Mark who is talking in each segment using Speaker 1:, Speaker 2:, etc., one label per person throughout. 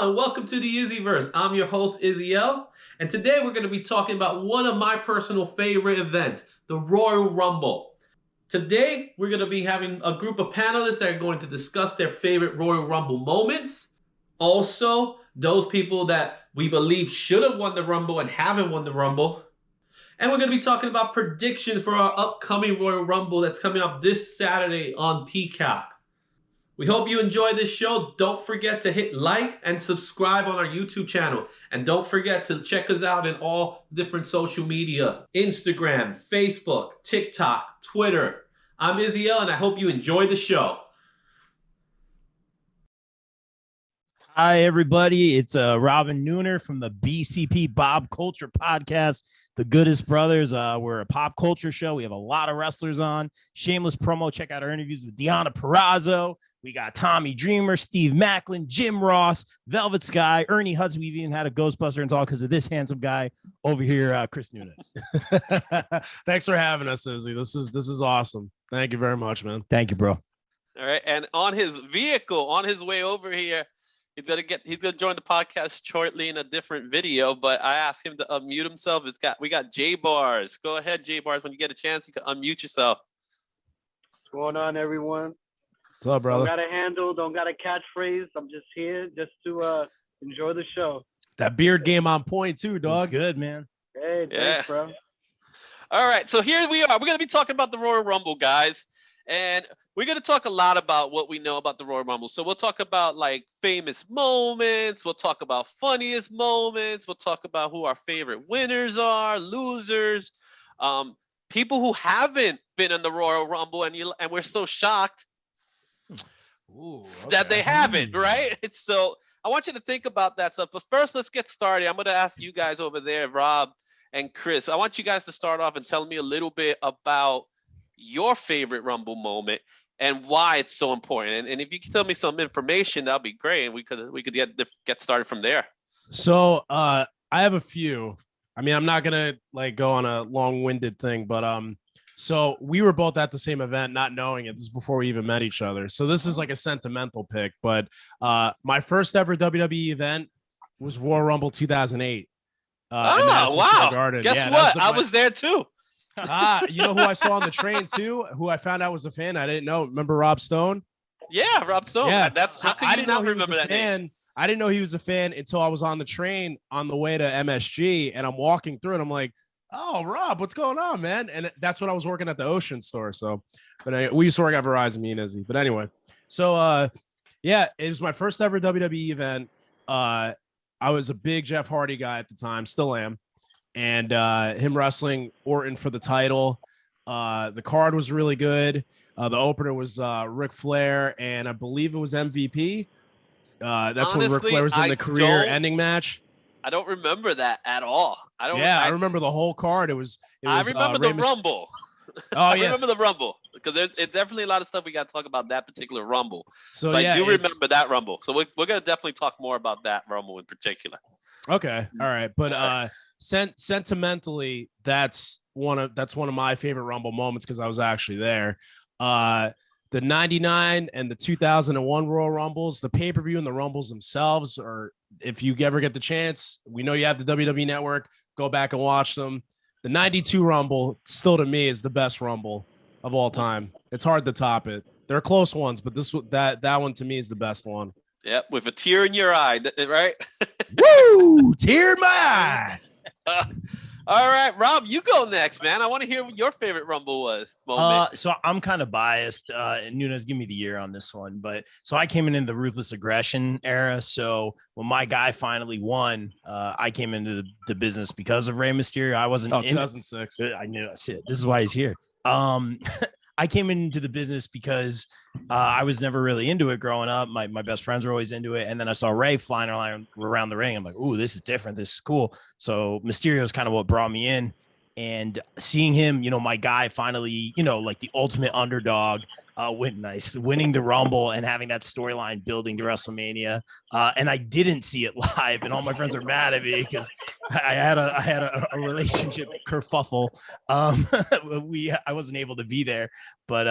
Speaker 1: and welcome to the IzzyVerse. I'm your host, IzzyL, and today we're going to be talking about one of my personal favorite events, the Royal Rumble. Today, we're going to be having a group of panelists that are going to discuss their favorite Royal Rumble moments. Also, those people that we believe should have won the Rumble and haven't won the Rumble. And we're going to be talking about predictions for our upcoming Royal Rumble that's coming up this Saturday on Peacock. We hope you enjoy this show. Don't forget to hit like and subscribe on our YouTube channel. And don't forget to check us out in all different social media. Instagram, Facebook, TikTok, Twitter. I'm IzzyL and I hope you enjoy the show.
Speaker 2: Hi, everybody. It's Robin Nooner from the BCP Bob Culture Podcast, The Goodest Brothers. We're a pop culture show. We have a lot of wrestlers on. Shameless promo. Check out our interviews with Deonna Purrazzo. We got Tommy Dreamer, Steve Macklin, Jim Ross, Velvet Sky, Ernie Hudson. We've even had a Ghostbuster, and it's all because of this handsome guy over here, Chris Nunes.
Speaker 3: Thanks for having us, Izzy. This is awesome. Thank you very much, man.
Speaker 2: Thank you, bro.
Speaker 4: All right, and on his vehicle, on his way over here, he's gonna join the podcast shortly in a different video. But I asked him to unmute himself. We got J Bars. Go ahead, J Bars. When you get a chance, you can unmute yourself.
Speaker 5: What's going on, everyone?
Speaker 3: What's up, brother?
Speaker 5: Don't got a handle, don't got a catchphrase. I'm just here just to enjoy the show.
Speaker 3: That beard game on point too, dog.
Speaker 2: That's good, man.
Speaker 5: Hey, thanks, bro.
Speaker 4: All right, so here we are. We're gonna be talking about the Royal Rumble, guys, and we're gonna talk a lot about what we know about the Royal Rumble. So we'll talk about like famous moments. We'll talk about funniest moments. We'll talk about who our favorite winners are, losers, people who haven't been in the Royal Rumble, and we're so shocked that they haven't, right? So I want you to think about that stuff. But first, let's get started. I'm going to ask you guys over there, Rob and Chris. I want you guys to start off and tell me a little bit about your favorite Rumble moment and why it's so important. And if you can tell me some information, that'd be great. And we could get started from there.
Speaker 3: So I have a few. I mean, I'm not gonna like go on a long-winded thing, but so we were both at the same event, not knowing it. This is before we even met each other. So this is like a sentimental pick. But my first ever WWE event was Royal Rumble 2008.
Speaker 4: Oh, wow.
Speaker 3: Garden.
Speaker 4: Guess what? I was there too.
Speaker 3: You know who I saw on the train too? Who I found out was a fan. I didn't know. Remember Rob Stone?
Speaker 4: Yeah, Rob Stone.
Speaker 3: Yeah.
Speaker 4: That's how can you not remember that name?
Speaker 3: I didn't know he was a fan until I was on the train on the way to MSG, and I'm walking through, and I'm like, "Oh, Rob, what's going on, man?" And that's when I was working at the Ocean store. So, but we used to work at Verizon, me and Izzy. But anyway, so yeah, it was my first ever WWE event. I was a big Jeff Hardy guy at the time, still am, and him wrestling Orton for the title. The card was really good. The opener was Ric Flair, and I believe it was MVP. That's
Speaker 4: Honestly,
Speaker 3: when Ric Flair was in the career-ending match.
Speaker 4: I don't remember that at all.
Speaker 3: I remember the whole card. It was
Speaker 4: I remember the Rumble.
Speaker 3: Oh,
Speaker 4: I
Speaker 3: yeah.
Speaker 4: remember the Rumble because it's definitely a lot of stuff we got to talk about that particular Rumble.
Speaker 3: So
Speaker 4: I do remember that Rumble. So we're going to definitely talk more about that Rumble in particular.
Speaker 3: Okay. All right. But sentimentally, that's one of my favorite Rumble moments because I was actually there. The 99 and the 2001 Royal Rumbles, the pay-per-view and the Rumbles themselves, or if you ever get the chance, we know you have the WWE Network, go back and watch them. The 92 Rumble, still to me, is the best Rumble of all time. It's hard to top it. There are close ones, but that one to me is the best one.
Speaker 4: Yep, with a tear in your eye, right?
Speaker 3: Woo! Tear in my eye!
Speaker 4: All right, Rob, you go next, man. I want to hear what your favorite Rumble was.
Speaker 2: So I'm kind of biased. Nunes, give me the year on this one. But so I came in the Ruthless Aggression era. So when my guy finally won, I came into the business because of Rey Mysterio. I wasn't.
Speaker 3: 2006.
Speaker 2: I knew that's it. This is why he's here. I came into the business because I was never really into it growing up. My best friends were always into it. And then I saw Ray flying around the ring. I'm like, ooh, this is different. This is cool. So Mysterio is kind of what brought me in. And seeing him, my guy finally, like the ultimate underdog, winning the Rumble and having that storyline building to WrestleMania. And I didn't see it live, and all my friends are mad at me because I had a relationship kerfuffle. I wasn't able to be there, but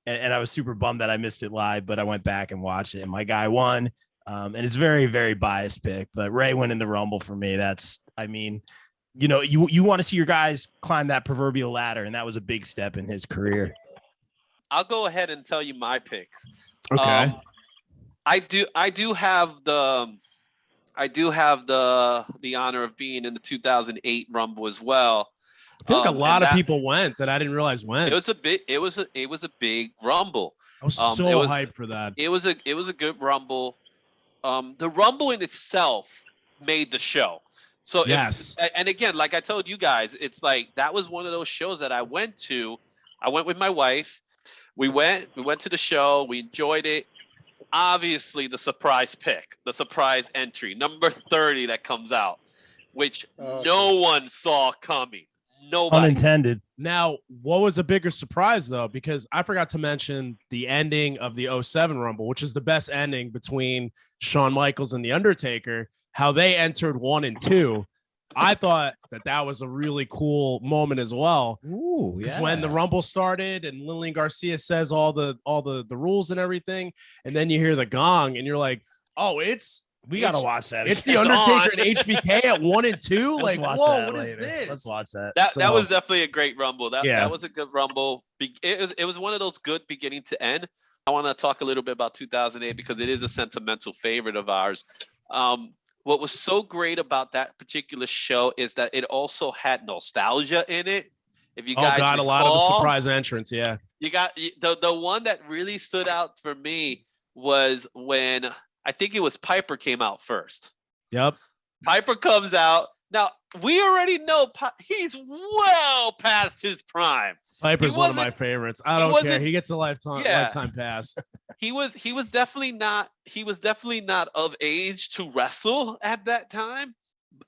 Speaker 2: and I was super bummed that I missed it live. But I went back and watched it, and my guy won. And it's very, very biased pick, but Ray winning the Rumble for me. You want to see your guys climb that proverbial ladder, and that was a big step in his career.
Speaker 4: I'll go ahead and tell you my picks.
Speaker 3: Okay.
Speaker 4: I do have the honor of being in the 2008 Rumble as well.
Speaker 3: I feel like a lot of people went that I didn't realize went.
Speaker 4: It was a big Rumble.
Speaker 3: I was so hyped for that.
Speaker 4: It was a good Rumble. The Rumble in itself made the show. So
Speaker 3: yes.
Speaker 4: And again, like I told you guys, it's like that was one of those shows that I went to. I went with my wife. We went to the show. We enjoyed it. Obviously, the surprise pick, the surprise entry, number 30 that comes out, which no one saw coming. Nobody.
Speaker 2: Unintended.
Speaker 3: Now, what was a bigger surprise, though? Because I forgot to mention the ending of the 07 Rumble, which is the best ending between Shawn Michaels and The Undertaker, how they entered 1 and 2. I thought that was a really cool moment as well.
Speaker 2: Ooh,
Speaker 3: because when the Rumble started and Lillian Garcia says all the rules and everything, and then you hear the gong and you're like, oh,
Speaker 2: we gotta watch that.
Speaker 3: It's The Undertaker and HBK at 1 and 2. Like, whoa, what is this?
Speaker 2: Let's watch that.
Speaker 4: That was definitely a great Rumble. That was a good Rumble. It was one of those good beginning to end. I want to talk a little bit about 2008 because it is a sentimental favorite of ours. What was so great about that particular show is that it also had nostalgia in it. If you guys
Speaker 3: got
Speaker 4: recall,
Speaker 3: a lot of the surprise entrance, yeah.
Speaker 4: You got the one that really stood out for me was when I think it was Piper came out first.
Speaker 3: Yep.
Speaker 4: Piper comes out. Now, we already know he's well past his prime.
Speaker 3: Piper's one of my favorites. I don't care. He gets a lifetime pass.
Speaker 4: He was definitely not of age to wrestle at that time.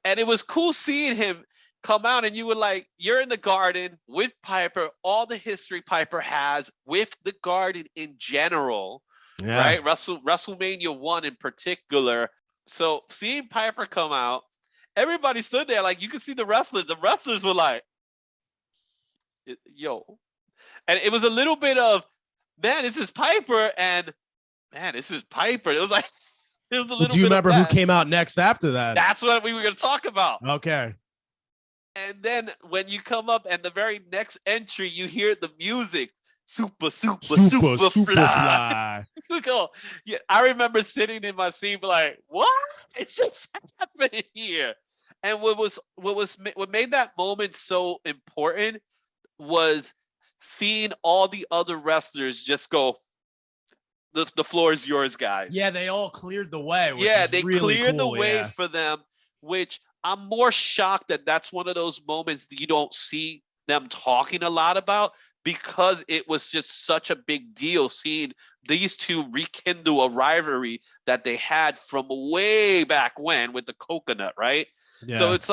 Speaker 4: And it was cool seeing him come out, and you were like, you're in the Garden with Piper, all the history Piper has with the Garden in general. Yeah. Right? WrestleMania 1 in particular. So seeing Piper come out, everybody stood there like you could see the wrestlers. The wrestlers were like, yo. And it was a little bit of, man, this is Piper, and man, this is Piper. It was like, it was a little bit.
Speaker 3: Do you remember who came out next after that?
Speaker 4: That's what we were going to talk about.
Speaker 3: Okay.
Speaker 4: And then when you come up and the very next entry, you hear the music. Super fly. You go, yeah, I remember sitting in my seat like, what? It just happened here. And what made that moment so important was seeing all the other wrestlers just go, the floor is yours, guys.
Speaker 3: Yeah, they all cleared the way.
Speaker 4: They cleared the way for them, which I'm more shocked that that's one of those moments that you don't see them talking a lot about, because it was just such a big deal seeing these two rekindle a rivalry that they had from way back when with the coconut, right? Yeah. So it's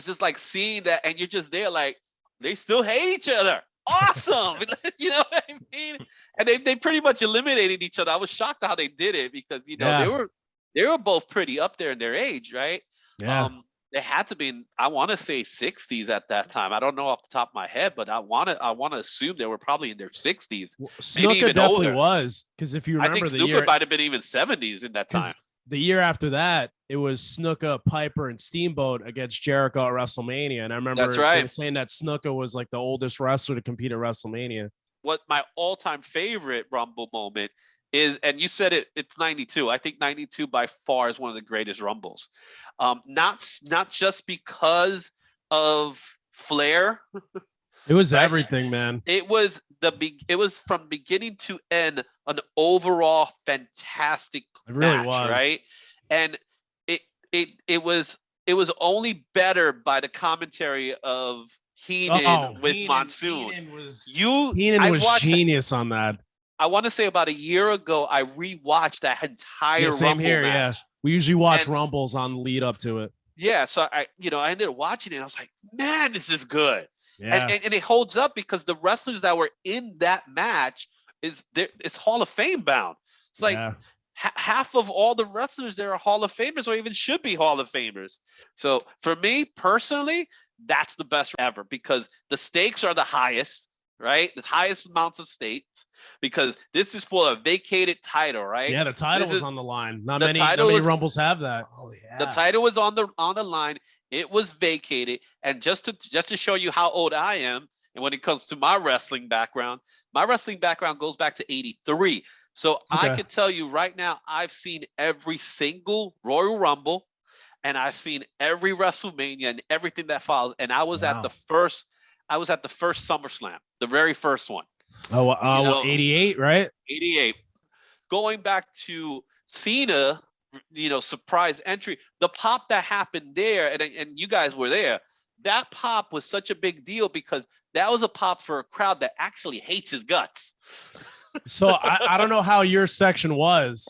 Speaker 4: just like seeing that, and you're just there like, they still hate each other. Awesome. You know what I mean? And they pretty much eliminated each other. I was shocked how they did it because, they were both pretty up there in their age, right?
Speaker 3: Yeah.
Speaker 4: They had to be, I want to say 60s at that time. I don't know off the top of my head, but I want to assume they were probably in their 60s.
Speaker 3: Well, Snuka definitely older. Was, because if you remember,
Speaker 4: I think Snuka might have been even 70s in that time.
Speaker 3: The year after that, it was Snuka, Piper, and Steamboat against Jericho at WrestleMania. And I remember they were saying that Snuka was like the oldest wrestler to compete at WrestleMania.
Speaker 4: What my all-time favorite Rumble moment is, and you said it's 92. I think 92 by far is one of the greatest Rumbles. Not just because of flair.
Speaker 3: It was everything, man.
Speaker 4: It was from beginning to end an overall fantastic match, right? And it was only better by the commentary of Heenan with Monsoon.
Speaker 3: Heenan was genius on that.
Speaker 4: I want to say about a year ago, I rewatched that entire Rumble match. Yeah.
Speaker 3: We usually watch Rumbles on the lead up to it.
Speaker 4: Yeah, so I ended up watching it. I was like, man, this is good.
Speaker 3: Yeah.
Speaker 4: And it holds up because the wrestlers that were in that match it's Hall of Fame bound. It's like half of all the wrestlers there are Hall of Famers or even should be Hall of Famers. So for me personally, that's the best ever because the stakes are the highest. right? The highest amounts of stakes, because this is for a vacated title, right?
Speaker 3: Yeah, the title
Speaker 4: This
Speaker 3: was
Speaker 4: is
Speaker 3: on the line. Not
Speaker 4: the
Speaker 3: many
Speaker 4: title is
Speaker 3: Rumbles have that.
Speaker 2: Oh yeah.
Speaker 4: the title was on the line. It was vacated, and just to show you how old I am, and when it comes to my wrestling background goes back to '83. So I
Speaker 3: Okay.
Speaker 4: could tell you right now, I've seen every single Royal Rumble, and I've seen every WrestleMania and everything that follows. And I was at the first SummerSlam, the very first one.
Speaker 3: Oh,
Speaker 4: You know,
Speaker 3: 88, right?
Speaker 4: 88. Going back to Cena, surprise entry, the pop that happened there, and you guys were there. That pop was such a big deal because that was a pop for a crowd that actually hates his guts.
Speaker 3: So I don't know how your section was,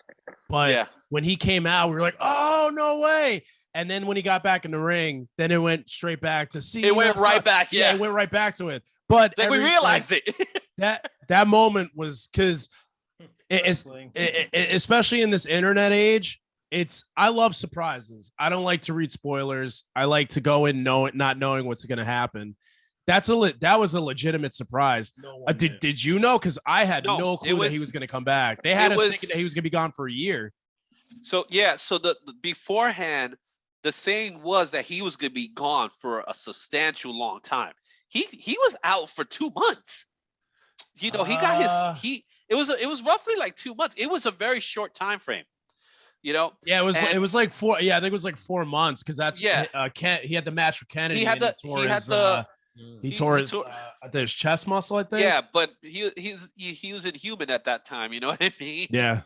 Speaker 3: but
Speaker 4: Yeah.
Speaker 3: when he came out, we were like, oh, no way. And then when he got back in the ring, then it went straight back to Cena.
Speaker 4: It went right back. Yeah.
Speaker 3: It went right back to it. But
Speaker 4: we realized it.
Speaker 3: that moment was because especially in this internet age, I love surprises. I don't like to read spoilers. I like to go in not knowing what's going to happen. That was a legitimate surprise. Did you know? Because I had no clue that he was going to come back. They had us thinking that he was going to be gone for a year.
Speaker 4: So yeah, so the beforehand, the saying was that he was going to be gone for a substantial long time. He was out for 2 months. He got his it was roughly like 2 months. It was a very short time frame. Yeah,
Speaker 3: it was like 4. Yeah, I think it was like 4 months because that's he had the match with Kennedy. He tore his chest muscle, I think.
Speaker 4: Yeah, but he was inhuman at that time. You know what I mean?
Speaker 3: Yeah,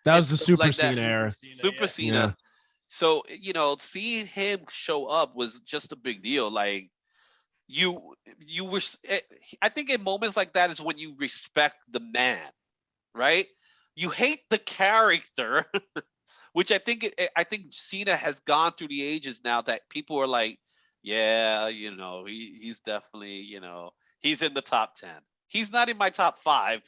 Speaker 3: that was the Super Cena era.
Speaker 4: Super Cena. Yeah. So seeing him show up was just a big deal. Like you were. I think in moments like that is when you respect the man, right? You hate the character, which I think Cena has gone through the ages now that people are like, yeah, he's definitely, he's in the top 10. He's not in my top 5,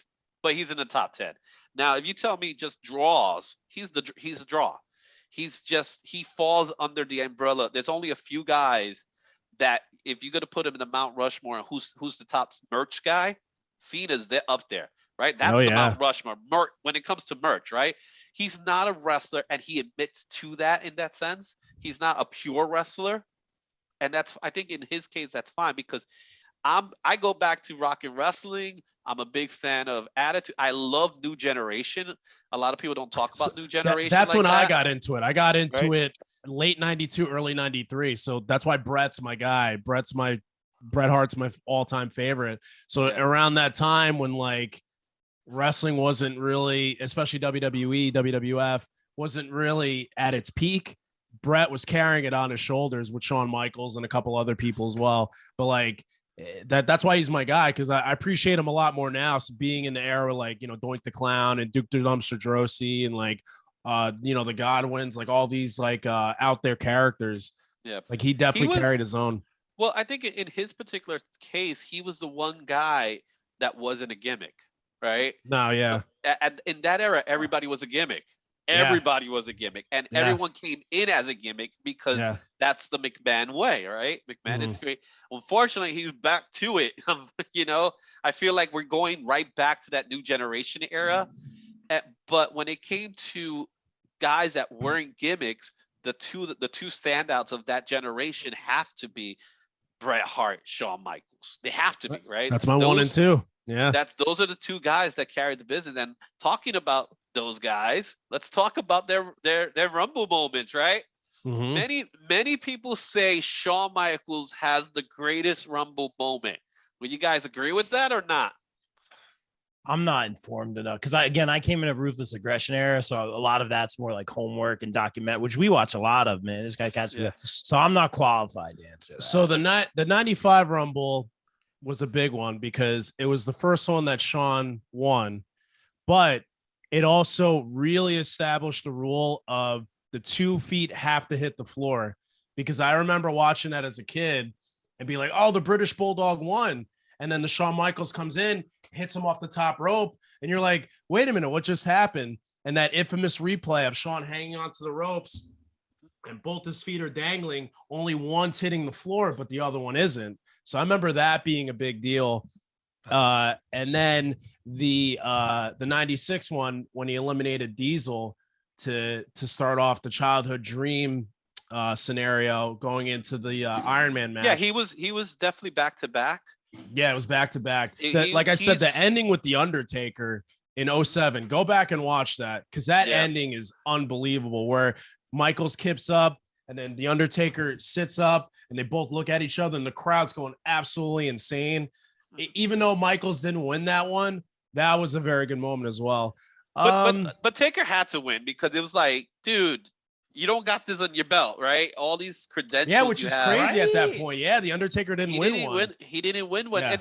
Speaker 4: but he's in the top 10. Now, if you tell me just draws, he's a draw. He falls under the umbrella. There's only a few guys that if you're going to put him in the Mount Rushmore, who's the top merch guy, Cena's up there, right? That's the Mount Rushmore. When it comes to merch, right? He's not a wrestler, and he admits to that in that sense. He's not a pure wrestler. And I think in his case, that's fine because I go back to rock and wrestling. I'm a big fan of Attitude. I love New Generation. A lot of people don't talk about New Generation.
Speaker 3: That's when I got into it. I got into it late 92, early 93. So that's why Bret's my guy. Bret Hart's my all-time favorite. So around that time when like wrestling wasn't really, especially WWE, WWF, wasn't really at its peak, Bret was carrying it on his shoulders with Shawn Michaels and a couple other people as well. But like that's why he's my guy, because I appreciate him a lot more now. So being in the era like, Doink the Clown and Duke the Dumpster Drosy and like, the Godwins, like all these like out there characters. Yeah. Like he definitely carried his own.
Speaker 4: Well, I think in his particular case, he was the one guy that wasn't a gimmick, right?
Speaker 3: No, yeah.
Speaker 4: In that era, everybody was a gimmick. Everybody was a gimmick, and everyone came in as a gimmick because that's the McMahon way, right? McMahon is great. Unfortunately, he's back to it. I feel like we're going right back to that New Generation era. But when it came to guys that weren't gimmicks, the two standouts of that generation have to be Bret Hart, Shawn Michaels. They have to be, right?
Speaker 3: That's my 1 and 2. Yeah.
Speaker 4: Those are the two guys that carried the business. And talking about those guys, let's talk about their Rumble moments, right? Mm-hmm. Many people say Shawn Michaels has the greatest Rumble moment. Will you guys agree with that or not?
Speaker 2: I'm not informed enough because I came in a Ruthless Aggression era, so a lot of that's more like homework and document, which we watch a lot of. Man, this guy catches me. So I'm not qualified to answer that.
Speaker 3: So the 95 Rumble was a big one because it was the first one that Shawn won, but it also really established the rule of the 2 feet have to hit the floor, because I remember watching that as a kid and be like, oh, the British Bulldog won. And then the Shawn Michaels comes in, hits him off the top rope. And you're like, wait a minute, what just happened? And that infamous replay of Shawn hanging onto the ropes and both his feet are dangling. Only one's hitting the floor, but the other one isn't. So I remember that being a big deal. And then the 96 one when he eliminated Diesel to start off the childhood dream scenario going into the Iron Man match.
Speaker 4: Yeah, he was definitely back to back.
Speaker 3: Yeah, it was back to back. Like I said, the ending with the Undertaker in 07, go back and watch that because that ending is unbelievable. Where Michaels kips up and then the Undertaker sits up and they both look at each other and the crowd's going absolutely insane. Even though Michaels didn't win that one, that was a very good moment as well.
Speaker 4: But Taker had to win because it was like, dude, you don't got this on your belt, right? All these credentials.
Speaker 3: Yeah, which is crazy at that point. Yeah, the Undertaker didn't win one.
Speaker 4: He didn't win one,
Speaker 3: Yeah.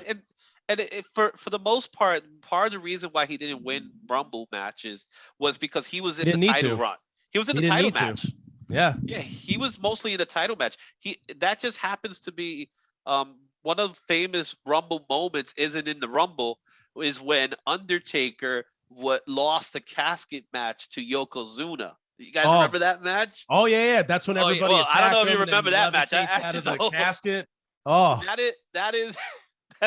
Speaker 4: and for the most part of the reason why he didn't win Rumble matches was because he was in the title run. He was in the title match.
Speaker 3: Yeah,
Speaker 4: he was mostly in the title match. That just happens to be one of the famous Rumble moments. Isn't in the Rumble is when Undertaker lost the casket match to Yokozuna. You guys remember that match?
Speaker 3: Oh yeah. That's when everybody.
Speaker 4: I don't know if you remember that match.
Speaker 3: Out of the casket. Oh,
Speaker 4: that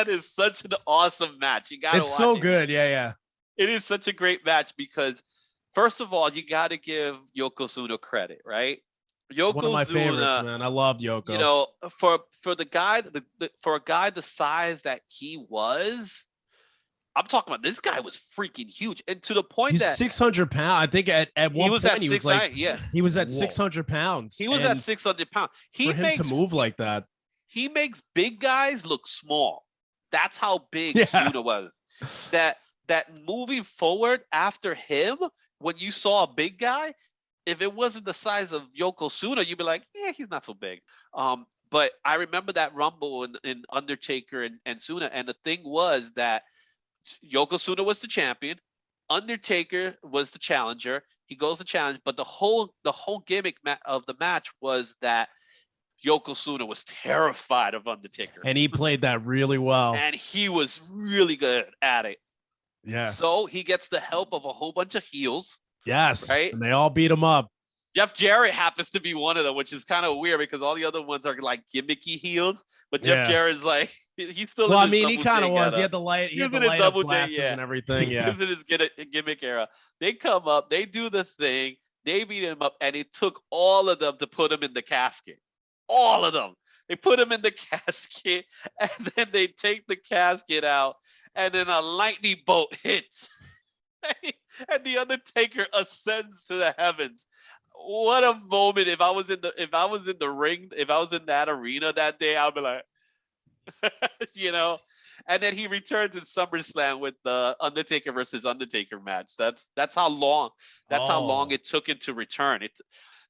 Speaker 4: is such an awesome match. You gotta watch it.
Speaker 3: It's so good. Yeah.
Speaker 4: It is such a great match because, first of all, you got to give Yokozuna credit, right? Yokozuna,
Speaker 3: one of my favorites, man. I loved Yoko.
Speaker 4: You know, for the guy, for a guy the size that he was. I'm talking about this guy was freaking huge, and to the point
Speaker 3: he's
Speaker 4: that
Speaker 3: 600 pounds. I think at one point
Speaker 4: he was like,
Speaker 3: he was at 600 pounds.
Speaker 4: He was at 600 pounds.
Speaker 3: For him to move like that,
Speaker 4: he makes big guys look small. That's how big Suna was. That moving forward after him, when you saw a big guy, if it wasn't the size of Yokozuna, you'd be like, yeah, he's not so big. But I remember that Rumble in Undertaker and Suna, and the thing was that Yokozuna was the champion, Undertaker was the challenger. He goes to challenge, but the whole gimmick of the match was that Yokozuna was terrified of Undertaker,
Speaker 3: and he played that really well.
Speaker 4: And he was really good at it.
Speaker 3: Yeah.
Speaker 4: So he gets the help of a whole bunch of heels.
Speaker 3: Yes.
Speaker 4: Right.
Speaker 3: And they all beat him up.
Speaker 4: Jeff Jarrett happens to be one of them, which is kind of weird because all the other ones are like gimmicky heels, but Jeff Jarrett's like he's still.
Speaker 3: Well, I mean, he kind of was. He had the light. He had the light up glasses and everything. Yeah.
Speaker 4: He was in his gimmick era. They come up, they do the thing, they beat him up, and it took all of them to put him in the casket. All of them. They put him in the casket, and then they take the casket out, and then a lightning bolt hits, and the Undertaker ascends to the heavens. What a moment! If I was in the ring, if I was in that arena that day, I'd be like, you know. And then he returns in SummerSlam with the Undertaker versus Undertaker match. That's how long it took him to return.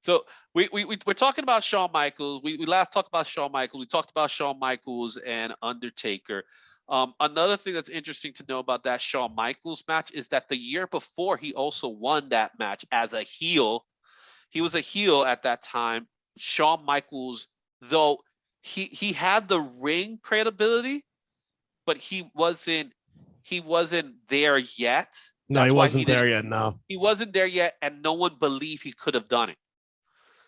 Speaker 4: So we're talking about Shawn Michaels. We last talked about Shawn Michaels. We talked about Shawn Michaels and Undertaker. Another thing that's interesting to know about that Shawn Michaels match is that the year before he also won that match as a heel. He was a heel at that time. Shawn Michaels, though he had the ring credibility, but he wasn't there yet.
Speaker 3: No, he wasn't there yet. No,
Speaker 4: he wasn't there yet, and no one believed he could have done it.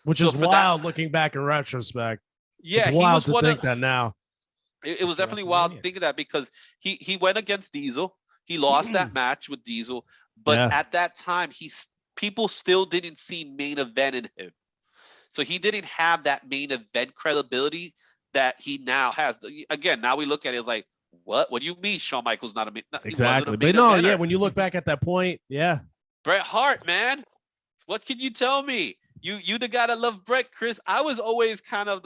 Speaker 3: Which is wild looking back in retrospect.
Speaker 4: Yeah,
Speaker 3: it's wild to think that now.
Speaker 4: It was definitely wild to think of that because he went against Diesel. He lost that match with Diesel, but at that time people still didn't see main event in him. So he didn't have that main event credibility that he now has. Again, now we look at it as like, what? What do you mean Shawn Michaels not a main?
Speaker 3: Exactly. But no, eventer? When you look back at that point,
Speaker 4: Bret Hart, man. What can you tell me? You the guy that loved Bret, Chris. I was always kind of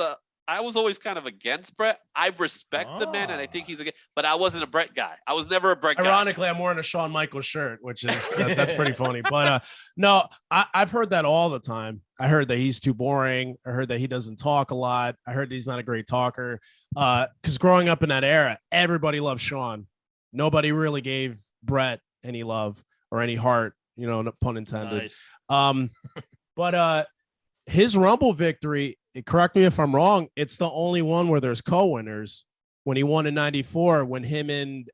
Speaker 4: against Bret. I respect the man, and I think he's but I wasn't a Bret guy. I was never a Bret guy.
Speaker 3: Ironically, I'm wearing a Shawn Michaels shirt, which is that's pretty funny. But no, I've heard that all the time. I heard that he's too boring. I heard that he doesn't talk a lot. I heard that he's not a great talker. Because growing up in that era, everybody loved Shawn. Nobody really gave Bret any love or any heart. You know, no pun intended.
Speaker 2: Nice.
Speaker 3: But his Rumble victory, correct me if I'm wrong, it's the only one where there's co-winners. When he won in 94, when him and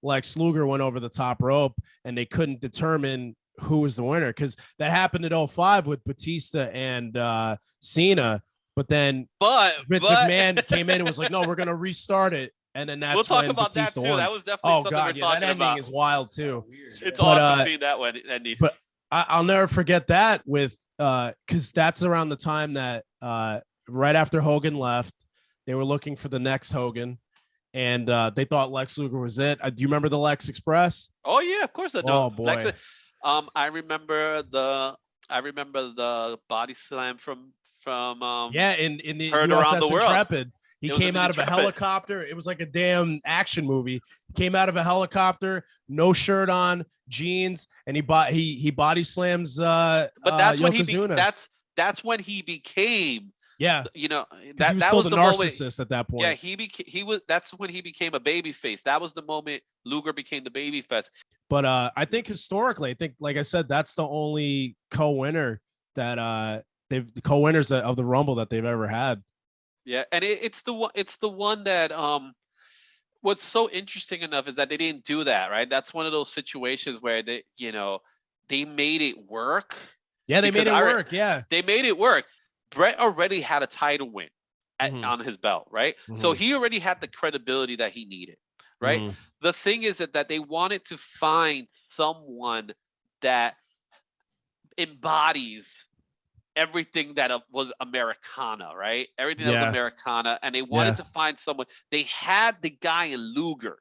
Speaker 3: Lex Luger went over the top rope and they couldn't determine who was the winner, because that happened in 05 with Batista and Cena. But then Vince McMahon came in and was like, no, we're going to restart it. And then that's
Speaker 4: we'll talk
Speaker 3: when
Speaker 4: about that
Speaker 3: Batista
Speaker 4: too.
Speaker 3: won.
Speaker 4: That was definitely
Speaker 3: Oh
Speaker 4: something
Speaker 3: god,
Speaker 4: we're
Speaker 3: yeah,
Speaker 4: talking
Speaker 3: that ending
Speaker 4: about.
Speaker 3: is wild too.
Speaker 4: It's
Speaker 3: But,
Speaker 4: awesome seeing that one ending.
Speaker 3: But I'll never forget that with because that's around the time that right after Hogan left, they were looking for the next Hogan, and they thought Lex Luger was it. Do you remember the Lex Express?
Speaker 4: Oh yeah, of course I know.
Speaker 3: Oh boy.
Speaker 4: I remember the body slam from
Speaker 3: Yeah, in the
Speaker 4: Heard Around
Speaker 3: USS
Speaker 4: the World.
Speaker 3: Intrepid. He
Speaker 4: It was in
Speaker 3: came
Speaker 4: the
Speaker 3: out of a
Speaker 4: Intrepid.
Speaker 3: helicopter. It was like a damn action movie. He came out of a helicopter, no shirt on, jeans, and he body slams.
Speaker 4: But that's when
Speaker 3: Yokozuna.
Speaker 4: that's when he became.
Speaker 3: Yeah,
Speaker 4: You know,
Speaker 3: because he was
Speaker 4: that
Speaker 3: still
Speaker 4: was
Speaker 3: the
Speaker 4: moment.
Speaker 3: narcissist at that point.
Speaker 4: Yeah, he was. That's when he became a baby face. That was the moment Luger became the baby face.
Speaker 3: But I think historically, like I said, that's the only co-winner that the co-winners of the Rumble that they've ever had.
Speaker 4: Yeah, and it's the one that what's so interesting enough is that they didn't do that, right? That's one of those situations where they made it work.
Speaker 3: Yeah, they made it work. Yeah,
Speaker 4: they made it work. Brett already had a title win on his belt, right? So he already had the credibility that he needed, right? The thing is that they wanted to find someone that embodies everything that was Americana, right? Everything that was Americana, and they wanted to find someone. They had the guy in Luger,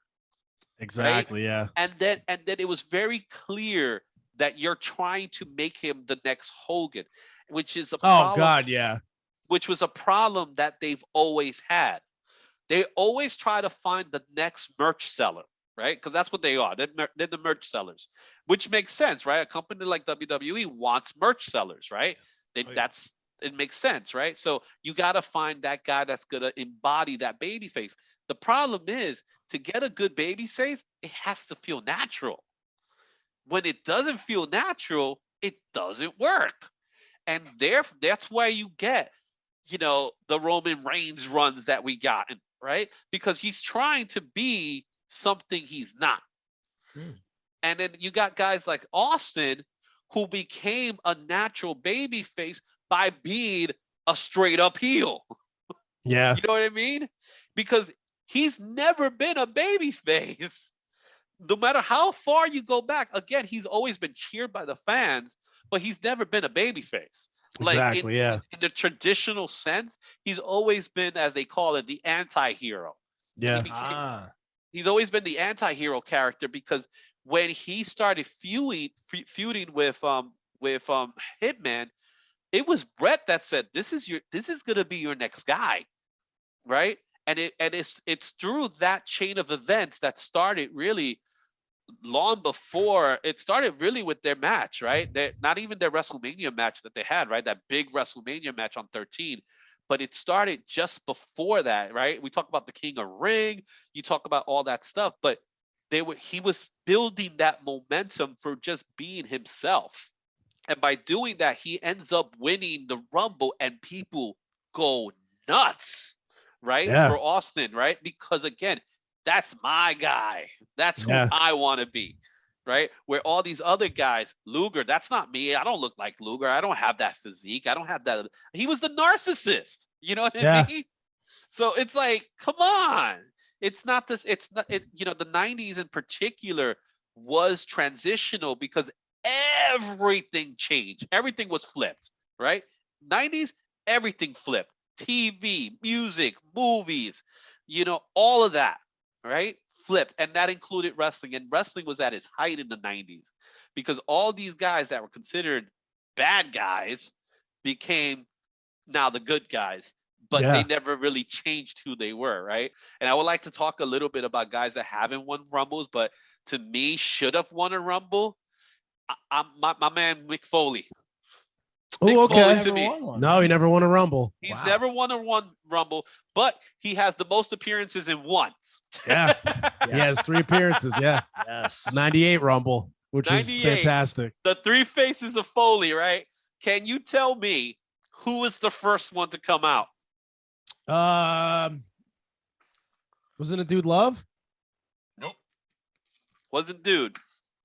Speaker 3: exactly,
Speaker 4: right?
Speaker 3: yeah.
Speaker 4: And then it was very clear that you're trying to make him the next Hogan, which is a problem.
Speaker 3: Oh God, yeah.
Speaker 4: Which was a problem that they've always had. They always try to find the next merch seller, right? Because that's what they are. They're the merch sellers, which makes sense, right? A company like WWE wants merch sellers, right? It makes sense, right? So you got to find that guy that's gonna embody that baby face. The problem is to get a good baby face, it has to feel natural. When it doesn't feel natural, it doesn't work. And that's why you get, the Roman Reigns runs that we got, right? Because he's trying to be something he's not. And then you got guys like Austin who became a natural baby face by being a straight up heel.
Speaker 3: Yeah.
Speaker 4: You know what I mean? Because he's never been a baby face. No matter how far you go back, again, he's always been cheered by the fans, but he's never been a baby face.
Speaker 3: Exactly,
Speaker 4: in the traditional sense, he's always been, as they call it, the anti-hero.
Speaker 3: Yeah.
Speaker 4: He's always been the anti-hero character because when he started feuding with Hitman, it was Brett that said, "This is gonna be your next guy," right? And it's through that chain of events that started really long before it started really with their match, right? Not even their WrestleMania match that they had, right? That big WrestleMania match on 13, but it started just before that, right? We talk about the King of Ring, you talk about all that stuff, but he was building that momentum for just being himself. And by doing that, he ends up winning the Rumble and people go nuts, right?
Speaker 3: Yeah.
Speaker 4: For Austin, right? Because again, that's my guy. That's who I want to be, right? Where all these other guys, Luger, that's not me. I don't look like Luger. I don't have that physique. I don't have that. He was the narcissist. You know what I mean? So it's like, come on. It's not this. It's not. The 90s in particular was transitional because everything changed. Everything was flipped, right? 90s, everything flipped. TV, music, movies, all of that. Right? Flipped. And that included wrestling. And wrestling was at its height in the 90s because all these guys that were considered bad guys became now the good guys, but they never really changed who they were. Right? And I would like to talk a little bit about guys that haven't won Rumbles, but to me should have won a Rumble. My man, Mick Foley.
Speaker 3: Oh, okay.
Speaker 4: To me.
Speaker 3: No, he never won a Rumble.
Speaker 4: He's never won a Rumble, but he has the most appearances in one.
Speaker 3: Yeah. He has 3 appearances. Yeah.
Speaker 2: Yes.
Speaker 3: 98 Rumble, which is fantastic.
Speaker 4: The 3 faces of Foley, right? Can you tell me who was the first one to come out?
Speaker 3: Wasn't it Dude Love?
Speaker 4: Nope. Wasn't Dude.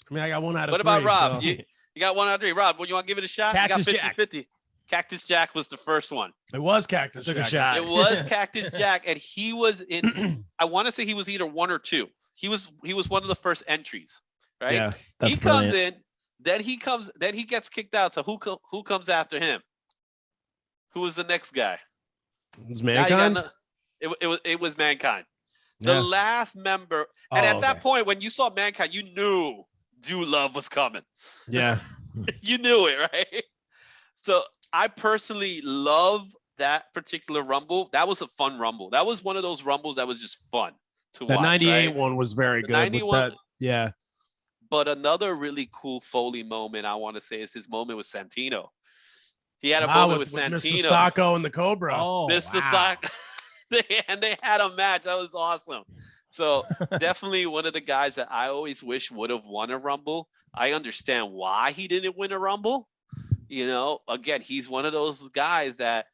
Speaker 3: I mean, I got 1 out of 3.
Speaker 4: What about Rob?
Speaker 3: So.
Speaker 4: You got 1 out of 3. Rob, you want to give it a shot?
Speaker 3: Cactus
Speaker 4: you got 50-50. Cactus Jack was the first one.
Speaker 3: It was Cactus
Speaker 2: Took
Speaker 3: Jack.
Speaker 2: a shot.
Speaker 4: It was Cactus Jack, and he was in. I want to say he was either 1 or 2. He was one of the first entries, right?
Speaker 3: Yeah,
Speaker 2: that's
Speaker 4: he comes
Speaker 2: brilliant.
Speaker 4: in, then he gets kicked out. So who comes after him? Who was the next guy?
Speaker 3: It's
Speaker 4: Now you got
Speaker 3: Mankind.
Speaker 4: it was Mankind. The
Speaker 3: Yeah.
Speaker 4: last member, and at that point, when you saw Mankind, you knew Dude Love was coming.
Speaker 3: Yeah.
Speaker 4: You knew it, right? So I personally love that particular Rumble. That was a fun Rumble. That was one of those Rumbles that was just fun to
Speaker 3: The
Speaker 4: watch.
Speaker 3: 98
Speaker 4: right?
Speaker 3: one was very
Speaker 4: The
Speaker 3: good.
Speaker 4: 91
Speaker 3: With that, yeah.
Speaker 4: But another really cool Foley moment I want to say is his moment with Santino. He had a moment with
Speaker 3: Mr.
Speaker 4: Santino.
Speaker 3: Sacco and the Cobra.
Speaker 2: Oh,
Speaker 4: Mr.
Speaker 2: wow.
Speaker 4: Sock. And they had a match. That was awesome. So definitely one of the guys that I always wish would have won a Rumble. I understand why he didn't win a Rumble. You know, again, he's one of those guys that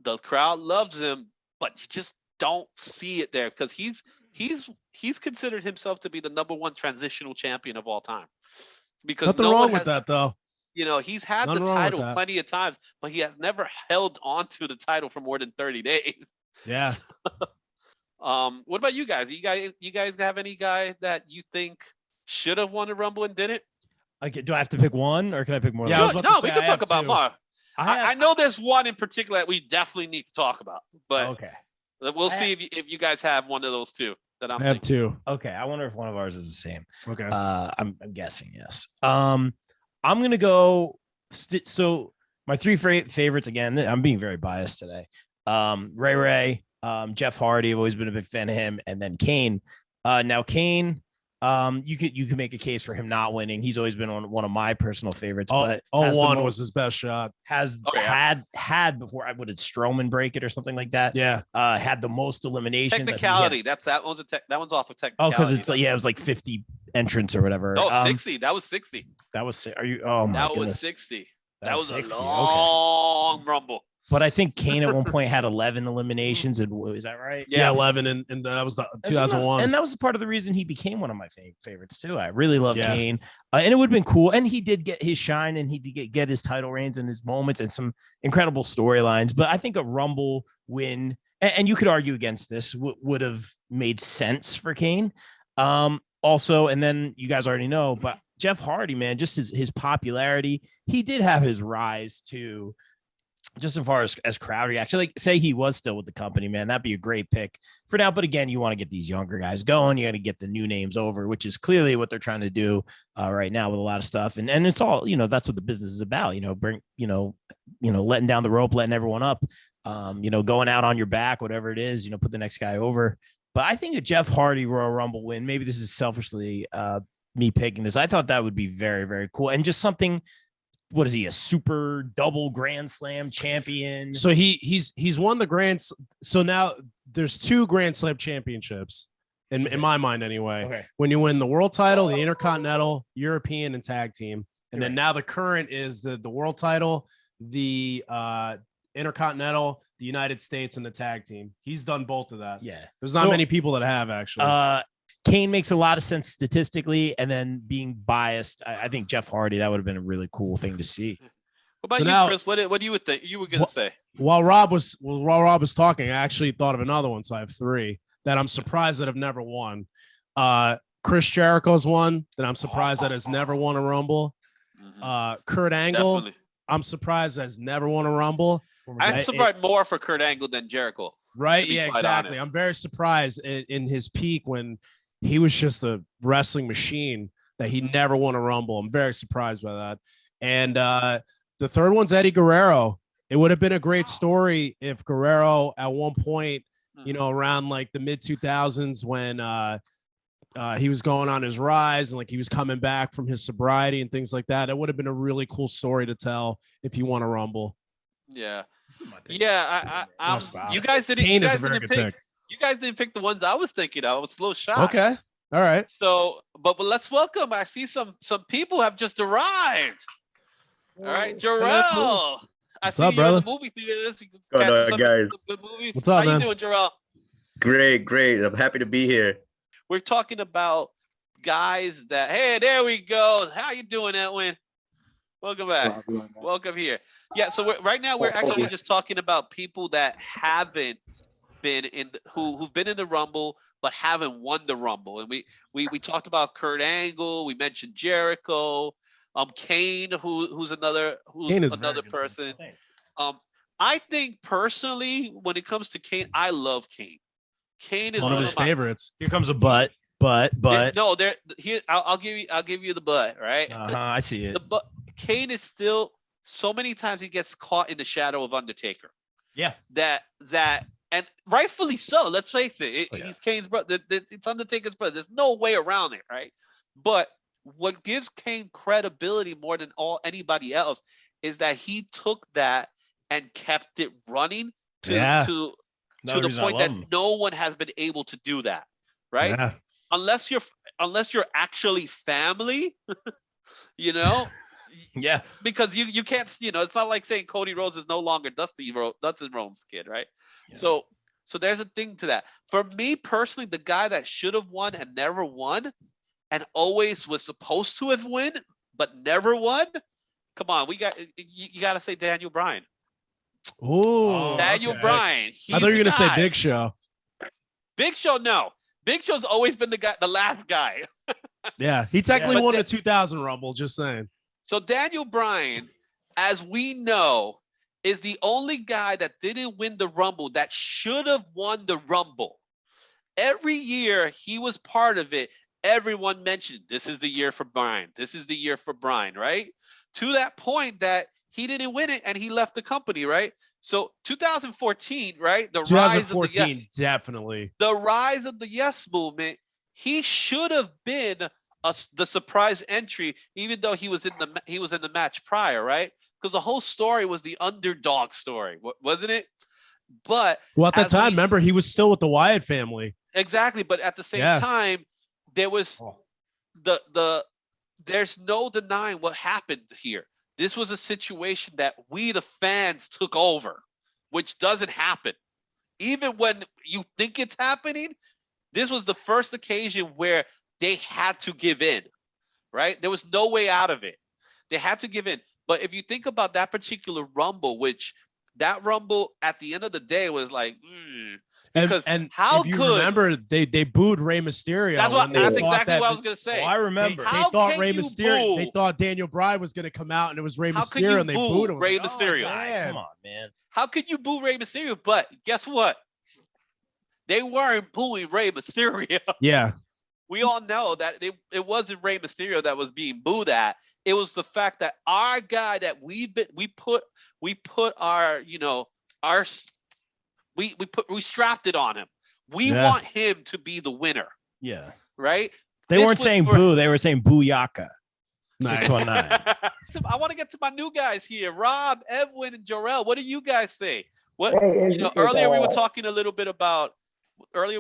Speaker 4: the crowd loves him, but you just don't see it there because he's considered himself to be the #1 transitional champion of all time. Because
Speaker 3: Nothing wrong with that, though.
Speaker 4: You know, he's had
Speaker 3: Nothing
Speaker 4: the
Speaker 3: wrong with
Speaker 4: title
Speaker 3: that.
Speaker 4: plenty of times, but he has never held on to the title for more than 30 days.
Speaker 3: Yeah.
Speaker 4: What about you guys? You guys have any guy that you think should have won a Rumble and didn't?
Speaker 2: Okay, do I have to pick one, or can I pick more?
Speaker 3: Yeah, I was
Speaker 2: than
Speaker 3: about
Speaker 4: No,
Speaker 3: to
Speaker 4: we
Speaker 3: say,
Speaker 4: can
Speaker 3: I
Speaker 4: talk
Speaker 3: have
Speaker 4: about
Speaker 3: two.
Speaker 4: more.
Speaker 2: one?
Speaker 4: I know there's one in particular that we definitely need to talk about, but
Speaker 2: Okay.
Speaker 4: we'll see if you guys have one of those two that I'm
Speaker 3: I have
Speaker 4: thinking.
Speaker 3: two.
Speaker 2: Okay. I wonder if one of ours is the same.
Speaker 3: Okay.
Speaker 2: I'm guessing yes. I'm gonna go. So my three favorites again. I'm being very biased today. Ray, Jeff Hardy. I've always been a big fan of him, and then Kane. Now Kane. You could make a case for him not winning. He's always been one of my personal favorites. But
Speaker 3: one was his best shot.
Speaker 2: Had before I would have Strowman break it or something like that.
Speaker 3: Yeah.
Speaker 2: Had the most eliminations.
Speaker 4: Technicality. That one's off of technicality.
Speaker 2: Oh, because it's like, yeah, it was like 50 entrants or whatever.
Speaker 4: No, 60. That was 60.
Speaker 2: That was, are you? Oh my
Speaker 4: That
Speaker 2: goodness.
Speaker 4: was 60. That was
Speaker 2: 60.
Speaker 4: a long Rumble.
Speaker 2: But I think Kane at one point had 11 eliminations, and is that right?
Speaker 3: Yeah, 11, and that was the 2001.
Speaker 2: And that was part of the reason he became one of my favorites too. I really love
Speaker 3: Yeah.
Speaker 2: Kane, and it would have been cool. And he did get his shine, and he did get his title reigns and his moments and some incredible storylines. But I think a Rumble win, and you could argue against this, would have made sense for Kane. Also, and then you guys already know, but Jeff Hardy, man, just his popularity, he did have his rise to. Just as far as crowd reaction, like say he was still with the company, man, that'd be a great pick for now. But again, you want to get these younger guys going. You got to get the new names over, which is clearly what they're trying to do right now with a lot of stuff. And it's all, that's what the business is about. Letting down the rope, letting everyone up. Going out on your back, whatever it is. Put the next guy over. But I think a Jeff Hardy Royal Rumble win. Maybe this is selfishly me picking this. I thought that would be very, very cool, and just something. What is he, a super double Grand Slam champion?
Speaker 3: So he's won the so now there's 2 Grand Slam championships in my mind anyway.
Speaker 2: Okay.
Speaker 3: When you win the world title, the Intercontinental, European, and tag team, and then now the current is the world title, the Intercontinental, the United States, and the tag team. He's done both of that.
Speaker 2: Yeah,
Speaker 3: there's not many people that have actually.
Speaker 2: Kane makes a lot of sense statistically, and then being biased, I think Jeff Hardy, that would have been a really cool thing to see.
Speaker 4: What about you, Chris? What do you would think? You were gonna say
Speaker 3: while Rob was talking, I actually thought of another one. So I have 3 that I'm surprised that have never won. Chris Jericho's one that I'm surprised that has never won a Rumble. Kurt Angle,
Speaker 4: definitely.
Speaker 3: I'm surprised has never won a Rumble.
Speaker 4: I'm surprised more for Kurt Angle than Jericho.
Speaker 3: Right? Yeah, exactly.
Speaker 4: Honest.
Speaker 3: I'm very surprised in his peak when he was just a wrestling machine that he never won a Rumble. I'm very surprised by that. And the third one's Eddie Guerrero. It would have been a great story if Guerrero at one point, around like the mid 2000s when he was going on his rise and like he was coming back from his sobriety and things like that. It would have been a really cool story to tell if he won a Rumble.
Speaker 4: Yeah. Yeah. You guys didn't.
Speaker 3: Kane
Speaker 4: you
Speaker 3: is
Speaker 4: guys
Speaker 3: a very
Speaker 4: didn't
Speaker 3: good
Speaker 4: pick.
Speaker 3: pick.
Speaker 4: You guys didn't pick the ones I was thinking of. I was a little shocked.
Speaker 3: Okay. All right.
Speaker 4: So, but let's welcome. I see some people have just arrived. All right, Jarrell. I see
Speaker 3: up,
Speaker 4: you're in
Speaker 3: brother?
Speaker 4: the movie theaters.
Speaker 6: Good on, guys.
Speaker 4: Good movies.
Speaker 3: What's up,
Speaker 4: How
Speaker 3: man?
Speaker 4: you doing, Jarrell?
Speaker 6: Great. I'm happy to be here.
Speaker 4: We're talking about guys that. Hey, there we go. How you doing, Edwin? Welcome back. Welcome here. Yeah, so right now we're actually just talking about people that haven't been in who've been in the Rumble but haven't won the Rumble. And we talked about Kurt Angle, we mentioned Jericho, Kane, who's another person. I think personally, when it comes to Kane, I love Kane. Kane is
Speaker 3: one of his favorites.
Speaker 2: Here comes a but.
Speaker 4: No, there. Here, I'll give you the but. Right.
Speaker 2: I see it.
Speaker 4: Kane is still so many times he gets caught in the shadow of Undertaker.
Speaker 2: Yeah.
Speaker 4: That and rightfully so. Let's face it. He's Kane's brother. It's Undertaker's brother. There's no way around it, right? But what gives Kane credibility more than anybody else is that he took that and kept it running to the point that no one has been able to do that, right?
Speaker 3: Yeah.
Speaker 4: Unless you're actually family, you know.
Speaker 2: Yeah.
Speaker 4: Because you can't, it's not like saying Cody Rhodes is no longer Dustin Rhodes' kid, right? Yeah. So there's a thing to that. For me personally, the guy that should have won and never won, and always was supposed to have won but never won. Come on, you got to say Daniel Bryan.
Speaker 3: Oh,
Speaker 4: Daniel Bryan.
Speaker 3: I thought you were gonna say Big Show.
Speaker 4: Big Show, no. Big Show's always been the last guy.
Speaker 3: Yeah, he technically won the 2000 Rumble. Just saying.
Speaker 4: So Daniel Bryan, as we know, is the only guy that didn't win the Rumble that should have won the Rumble. Every year he was part of it. Everyone mentioned this is the year for Bryan. This is the year for Bryan, right? To that point that he didn't win it and he left the company, right? So 2014, right? The rise of the yes,
Speaker 3: definitely.
Speaker 4: The rise of the Yes movement. He should have been the surprise entry, even though he was in the match prior, right? Because the whole story was the underdog story, wasn't it? But
Speaker 3: at that time, remember, he was still with the Wyatt family.
Speaker 4: Exactly, but at the same time, there was there's no denying what happened here. This was a situation that we, the fans, took over, which doesn't happen. Even when you think it's happening, this was the first occasion where they had to give in, right? There was no way out of it. They had to give in. But if you think about that particular Rumble, that Rumble at the end of the day was like, because
Speaker 3: and
Speaker 4: how
Speaker 3: if you remember, they booed Rey Mysterio.
Speaker 4: That's exactly what I was gonna say.
Speaker 2: I remember.
Speaker 3: They thought Rey Mysterio. They thought Daniel Bryan was gonna come out, and it was Rey Mysterio, and they booed him.
Speaker 4: Rey Mysterio.
Speaker 2: Come on, man.
Speaker 4: How could you boo Rey Mysterio? But guess what? They weren't booing Rey Mysterio.
Speaker 3: Yeah.
Speaker 4: We all know that it wasn't Rey Mysterio that was being booed at. It was the fact that our guy that we put our we strapped it on him. We want him to be the winner.
Speaker 2: Yeah.
Speaker 4: Right?
Speaker 2: They weren't saying boo, they were saying booyaka.
Speaker 3: Nice.
Speaker 2: 619.
Speaker 4: I want to get to my new guys here. Rob, Edwin, and Jarrell. What do you guys say? Earlier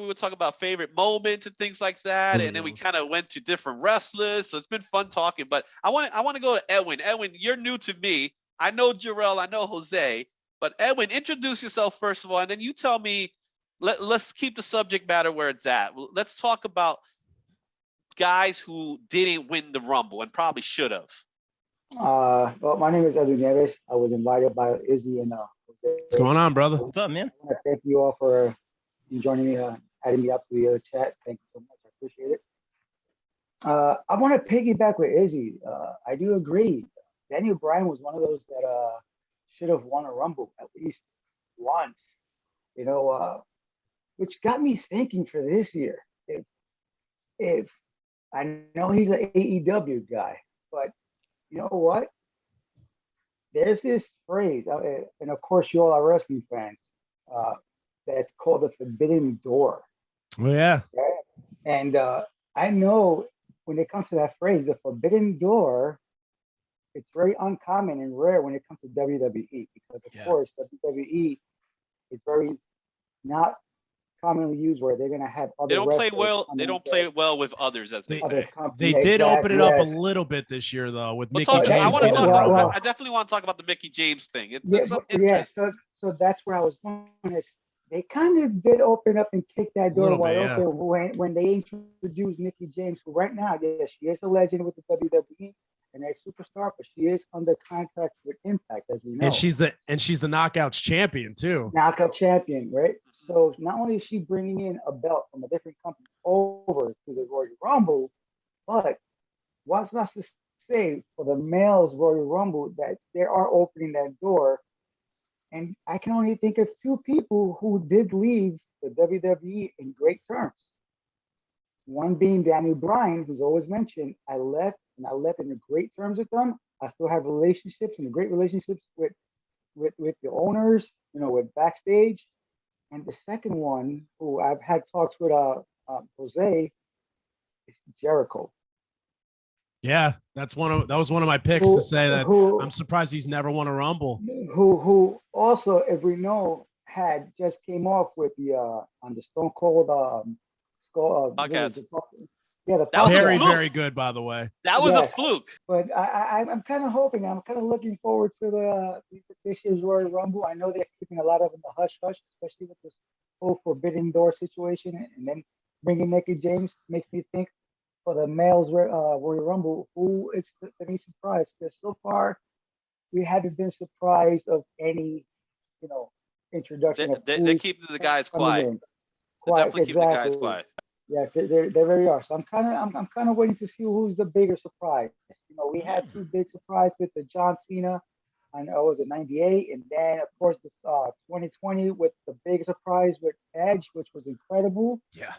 Speaker 4: we were talking about favorite moments and things like that, and then we kind of went to different wrestlers. So it's been fun talking. But I want to go to Edwin. Edwin, you're new to me. I know Jarrell. I know Jose. But Edwin, introduce yourself first of all, and then you tell me. Let's keep the subject matter where it's at. Let's talk about guys who didn't win the Rumble and probably should have.
Speaker 7: Well, my name is Edwin Neves. I was invited by Izzy and Jose.
Speaker 3: What's going on, brother?
Speaker 2: What's up, man?
Speaker 7: I want to thank you all for joining me, adding me up to the chat. Thank you so much. I appreciate it. I want to piggyback with Izzy. I do agree. Daniel Bryan was one of those that should have won a Rumble at least once, which got me thinking for this year. If I know he's an AEW guy, but you know what? There's this phrase, and of course you all are wrestling fans, that's called the forbidden door.
Speaker 3: Oh, yeah.
Speaker 7: Right? And I know when it comes to that phrase, the forbidden door, it's very uncommon and rare when it comes to WWE because, of course, WWE is very not commonly used where they're going to have other
Speaker 4: They don't play well. They don't play well with others, as they say.
Speaker 3: They did open it up a little bit this year, though, with Mickey James.
Speaker 4: I definitely want to talk about the Mickey James thing.
Speaker 7: So that's where I was going. They kind of did open up and kick that door wide open when they introduced Mickey James, who right now, yes, she is a legend with the WWE, an ex-superstar, but she is under contract with Impact, as we know.
Speaker 3: And she's the Knockouts champion too.
Speaker 7: Knockout champion, right? So not only is she bringing in a belt from a different company over to the Royal Rumble, but what's not to say for the males Royal Rumble that they are opening that door. And I can only think of two people who did leave the WWE in great terms. One being Daniel Bryan, who's always mentioned, I left in great terms with them. I still have relationships and great relationships with the owners, with backstage. And the second one, who I've had talks with Jose, is Jericho.
Speaker 3: Yeah, that was one of my picks to say that I'm surprised he's never won a Rumble.
Speaker 7: Who also, if we know, had just came off with the on the Stone Cold
Speaker 4: podcast.
Speaker 7: Yeah,
Speaker 4: that was
Speaker 3: very, very good, by the way.
Speaker 4: That was a fluke.
Speaker 7: But I'm kind of hoping, I'm kind of looking forward to this year's Royal Rumble. I know they're keeping a lot of them in the hush hush, especially with this whole Forbidden Door situation, and then bringing Mickey James makes me think for the males Royal Rumble, who is any surprise? Because so far we haven't been surprised of any, introduction.
Speaker 4: They keep the guys quiet. They definitely keep the guys quiet.
Speaker 7: Yeah, they very are. So I'm kind of waiting to see who's the bigger surprise. We had two big surprises with the John Cena, and it was in '98, and then of course the 2020 with the big surprise with Edge, which was incredible.
Speaker 3: Yeah.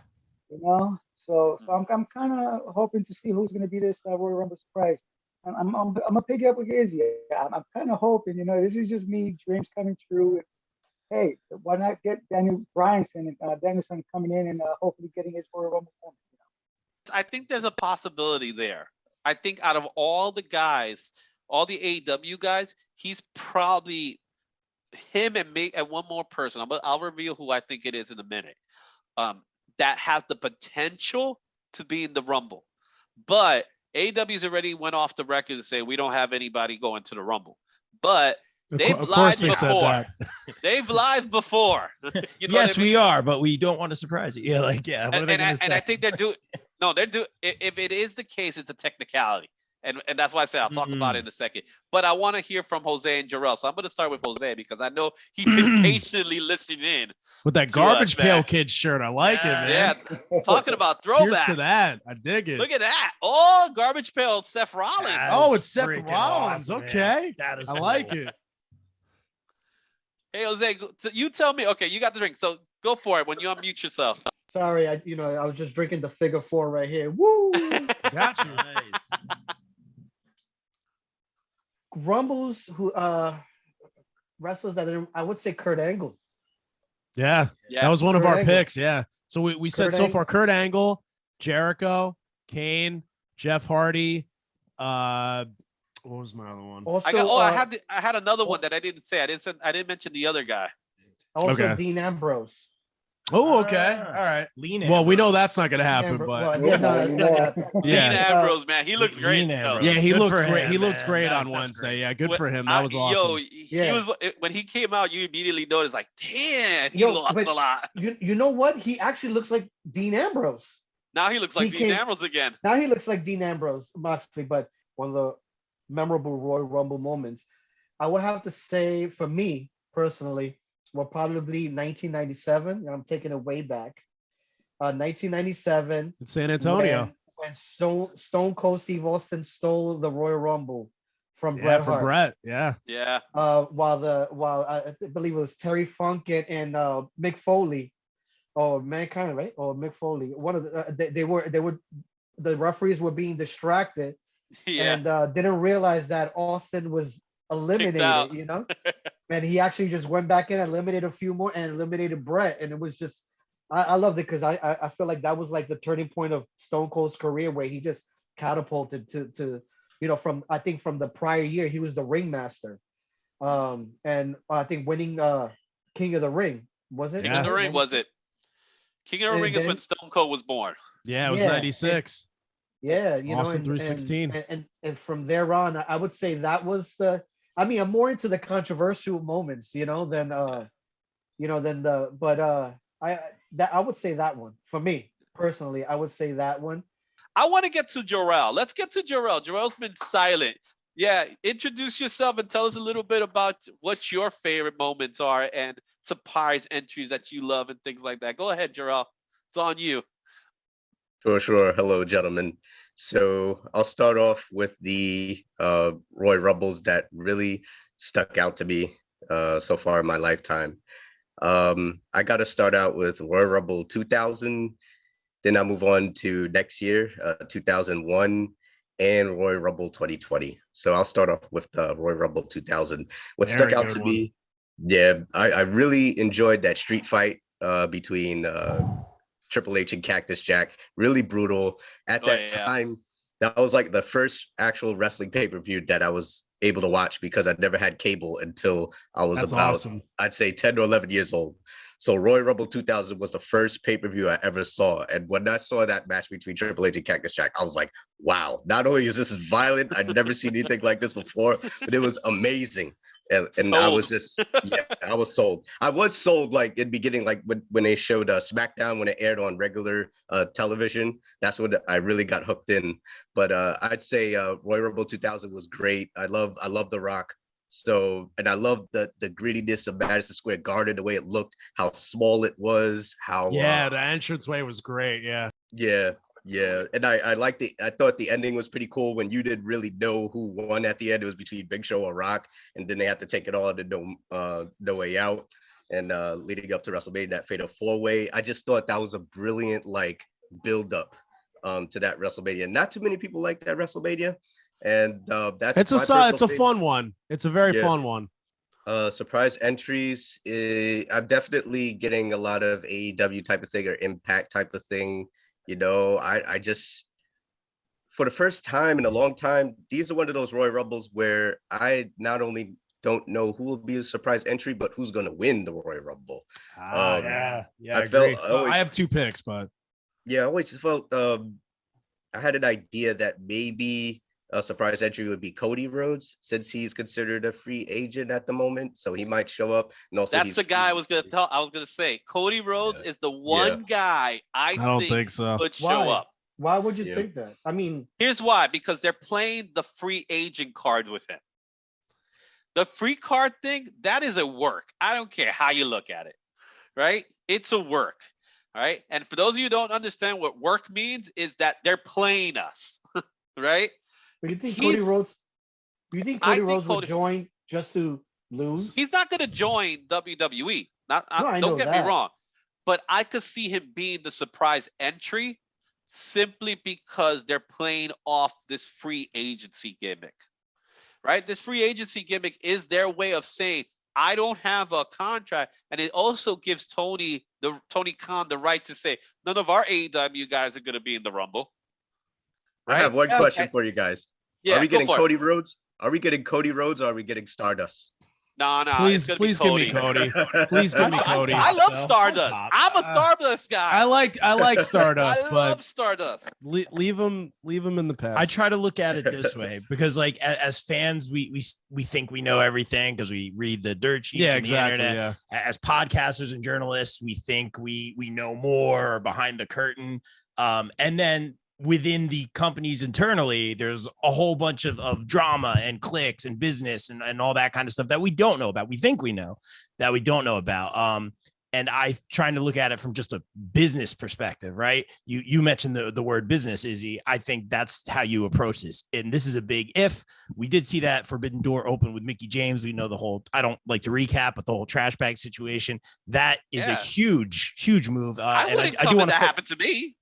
Speaker 7: So I'm kind of hoping to see who's going to be this Royal Rumble surprise. I'm gonna pick up with Izzy. I'm kind of hoping, this is just me, dreams coming true. Hey, why not get Daniel Bryanson and Danielson coming in and hopefully getting his Royal Rumble moment?
Speaker 4: I think there's a possibility there. I think out of all the guys, all the AEW guys, he's probably him and me and one more person. I'll reveal who I think it is in a minute. That has the potential to be in the Rumble, but AEW's already went off the record to say we don't have anybody going to the Rumble, but. They've lied before. They've lied before.
Speaker 2: Yes, we are, but we don't want to surprise you. Yeah, what are they going to say?
Speaker 4: And I think they're doing. No, they're doing. If it is the case, it's a technicality, and that's why I said I'll talk about it in a second. But I want to hear from Jose and Jarrell, so I'm going to start with Jose because I know he's been patiently listening in
Speaker 3: with that Garbage Pail Kid shirt. I like it, man.
Speaker 4: Yeah, talking about throwbacks.
Speaker 3: Here's to that. I dig it.
Speaker 4: Look at that. Oh, Garbage Pail, Seth Rollins.
Speaker 3: It's Seth Rollins.
Speaker 2: Awesome,
Speaker 3: okay,
Speaker 2: that is.
Speaker 3: I like it.
Speaker 4: Hey Jose, you tell me. Okay, you got the drink, so go for it when you unmute yourself.
Speaker 8: Sorry, I was just drinking the Figure 4 right here. Woo!
Speaker 3: Got you.
Speaker 2: Nice.
Speaker 8: Rumbles, who wrestlers that I would say Kurt Angle.
Speaker 3: Yeah, that was one of our picks. Yeah, so we said so far Kurt Angle, Jericho, Kane, Jeff Hardy. What was my other one?
Speaker 8: Also,
Speaker 4: I had another one that I didn't say. I didn't mention the other guy.
Speaker 8: Also, Dean Ambrose.
Speaker 3: Oh, okay. All right.
Speaker 2: Lean
Speaker 3: Ambrose. Well, we know that's not going to happen, but
Speaker 8: that's not gonna happen.
Speaker 4: Dean Ambrose, man, he looks great.
Speaker 3: Yeah, he looked great. He looked great on Wednesday. Yeah, good for him. That was awesome.
Speaker 4: He was when he came out. You immediately noticed, like, damn, he lost a lot.
Speaker 8: You know what? He actually looks like Dean Ambrose.
Speaker 4: Now he looks like Dean Ambrose again.
Speaker 8: Now he looks like Dean Ambrose, Moxley, but one of the memorable Royal Rumble moments, I would have to say, for me personally, well, probably 1997. I'm taking it way back. 1997
Speaker 3: in San Antonio,
Speaker 8: when Stone Cold Steve Austin stole the Royal Rumble from Bret Hart.
Speaker 3: Bret, yeah.
Speaker 8: While I believe it was Terry Funk and Mick Foley, or Mankind, right? Or Mick Foley. One of the the referees were being distracted.
Speaker 4: Yeah.
Speaker 8: And didn't realize that Austin was eliminated, and he actually just went back in, eliminated a few more, and eliminated Bret. And it was just, I loved it because I feel like that was like the turning point of Stone Cold's career, where he just catapulted to from the prior year he was the ringmaster, and I think winning King of the Ring, was it?
Speaker 4: King of the Ring, was it? King of the Ring is when Stone Cold was born.
Speaker 3: Yeah, it was 96.
Speaker 8: Yeah,
Speaker 3: Austin 316.
Speaker 8: And from there on, I would say that was I'm more into the controversial moments, I would say that one for me personally. I would say that one.
Speaker 4: I want to get to Jarrell. Let's get to Jarrell. Jarrell's been silent. Yeah, introduce yourself and tell us a little bit about what your favorite moments are and surprise entries that you love and things like that. Go ahead, Jarrell. It's on you.
Speaker 6: Sure. Hello, gentlemen. So I'll start off with the Royal Rumbles that really stuck out to me so far in my lifetime. I got to start out with Royal Rumble 2000. Then I'll move on to next year, 2001, and Royal Rumble 2020. So I'll start off with Royal Rumble 2000. What stuck out to me, yeah, I really enjoyed that street fight between Triple H and Cactus Jack. Really brutal. At that time, that was like the first actual wrestling pay-per-view that I was able to watch because I never had cable until I was I'd say 10 or 11 years old. So Royal Rumble 2000 was the first pay-per-view I ever saw. And when I saw that match between Triple H and Cactus Jack, I was like, wow, not only is this violent, I'd never seen anything like this before, but it was amazing. And I was just, yeah, I was sold. I was sold like in the beginning, like when they showed SmackDown, when it aired on regular television, that's when I really got hooked in. But I'd say Royal Rumble 2000 was great. I love The Rock. So, and I love the grittiness of Madison Square Garden, the way it looked, how small it was, how
Speaker 3: the entranceway was great. Yeah.
Speaker 6: And I liked it. I thought the ending was pretty cool when you didn't really know who won at the end. It was between Big Show or Rock, and then they had to take it all to No Way Out, and leading up to WrestleMania, that Fatal 4-Way. I just thought that was a brilliant like build up to that WrestleMania. Not too many people like that WrestleMania. And that's
Speaker 3: it's a fun one. It's a very fun one.
Speaker 6: Surprise entries. I'm definitely getting a lot of AEW type of thing or Impact type of thing. You know, I just, for the first time in a long time, these are one of those Royal Rumbles where I not only don't know who will be a surprise entry, but who's going to win the Royal Rumble.
Speaker 3: I have two picks, but
Speaker 6: yeah, I always felt I had an idea that maybe a surprise entry would be Cody Rhodes, since he's considered a free agent at the moment, so he might show up. And also,
Speaker 4: that's the guy I was gonna say. Cody Rhodes is the one guy I don't think so. Would show up.
Speaker 8: Why would you think that? I mean,
Speaker 4: here's why: because they're playing the free agent card with him. The free card thing, that is a work. I don't care how you look at it, right? It's a work, all right? And for those of you who don't understand what work means, is that they're playing us, right?
Speaker 8: But you think Cody Rhodes? You think Cody Rhodes would join just to lose?
Speaker 4: He's not going to join WWE. Don't get me wrong, but I could see him being the surprise entry simply because they're playing off this free agency gimmick, right? This free agency gimmick is their way of saying, I don't have a contract, and it also gives Tony Khan the right to say none of our AEW guys are going to be in the Rumble.
Speaker 6: Right? I have one question for you guys. Are we getting Cody Rhodes? Are we getting Cody Rhodes, or are we getting Stardust?
Speaker 4: No.
Speaker 3: Please give me Cody. Please give me Cody.
Speaker 4: I love Stardust. I'm a Stardust guy.
Speaker 3: I like Stardust.
Speaker 4: I love Stardust.
Speaker 3: Leave him in the past.
Speaker 2: I try to look at it this way because, like, as fans, we think we know everything because we read the dirt sheets.
Speaker 3: Yeah,
Speaker 2: on
Speaker 3: exactly.
Speaker 2: The internet. Yeah. As podcasters and journalists, we think we know more or behind the curtain. And then within the companies internally, there's a whole bunch of drama and cliques and business and all that kind of stuff that we don't know about. We think we know that we don't know about. And I trying to look at it from just a business perspective, right? You mentioned the word business, Izzy. I think that's how you approach this. And this is a big if. We did see that Forbidden Door open with Mickie James. We know the whole, I don't like to recap, but the whole trash bag situation, that is a huge, huge move.
Speaker 4: I wouldn't come if that happened to me.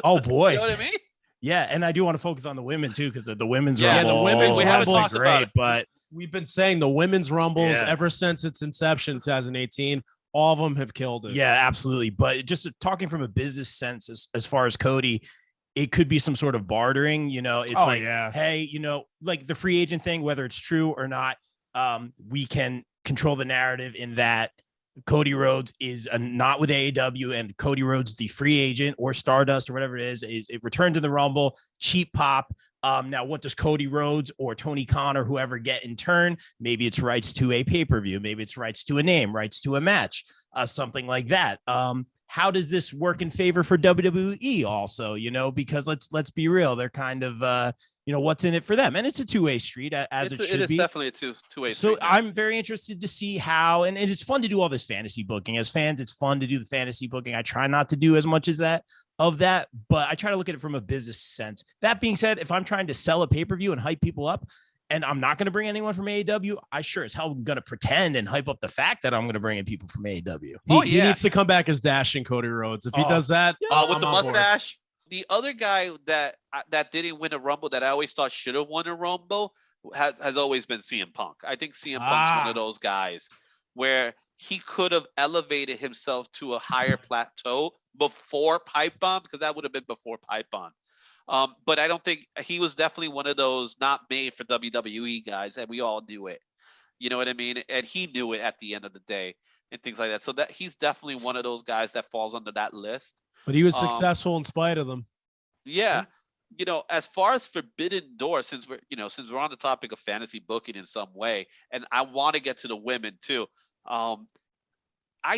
Speaker 2: Oh boy.
Speaker 4: You know what I mean?
Speaker 2: Yeah, and I do want to focus on the women too, because the women's rumble.
Speaker 3: The women's rumble is
Speaker 2: great, but
Speaker 3: we've been saying the women's rumbles ever since its inception, 2018. All of them have killed it.
Speaker 2: Yeah, absolutely. But just talking from a business sense, as far as Cody, it could be some sort of bartering. You know, it's hey, you know, like the free agent thing, whether it's true or not, we can control the narrative in that Cody Rhodes is not with AEW, and Cody Rhodes, the free agent or Stardust or whatever it is it returned to the Rumble, cheap pop. Now, what does Cody Rhodes or Tony Khan or whoever get in turn? Maybe it's rights to a pay-per-view. Maybe it's rights to a name, rights to a match, something like that. how does this work in favor for WWE also, you know, because let's be real, they're kind of you know, what's in it for them, and it's a two-way street as it should be.
Speaker 4: It is definitely a two-way
Speaker 2: so
Speaker 4: street.
Speaker 2: I'm very interested to see how, and it's fun to do all this fantasy booking. As fans, it's fun to do the fantasy booking. I try not to do as much as that, but I try to look at it from a business sense. That being said, if I'm trying to sell a pay-per-view and hype people up, and I'm not going to bring anyone from AEW, I sure as hell am going to pretend and hype up the fact that I'm going to bring in people from AEW.
Speaker 3: He needs to come back as Dashing Cody Rhodes. If he does that,
Speaker 4: with the mustache. The other guy that didn't win a Rumble that I always thought should have won a Rumble has always been Cmpunk. I think Cmpunk's one of those guys where he could have elevated himself to a higher plateau before Pipe Bomb, because that would have been before Pipe Bomb. But I don't think he was definitely one of those not made for WWE guys, and we all knew it. You know what I mean? And he knew it at the end of the day and things like that. So that he's definitely one of those guys that falls under that list.
Speaker 3: But he was successful in spite of them.
Speaker 4: Yeah. You know, as far as Forbidden Door, since we're on the topic of fantasy booking in some way, and I want to get to the women too. I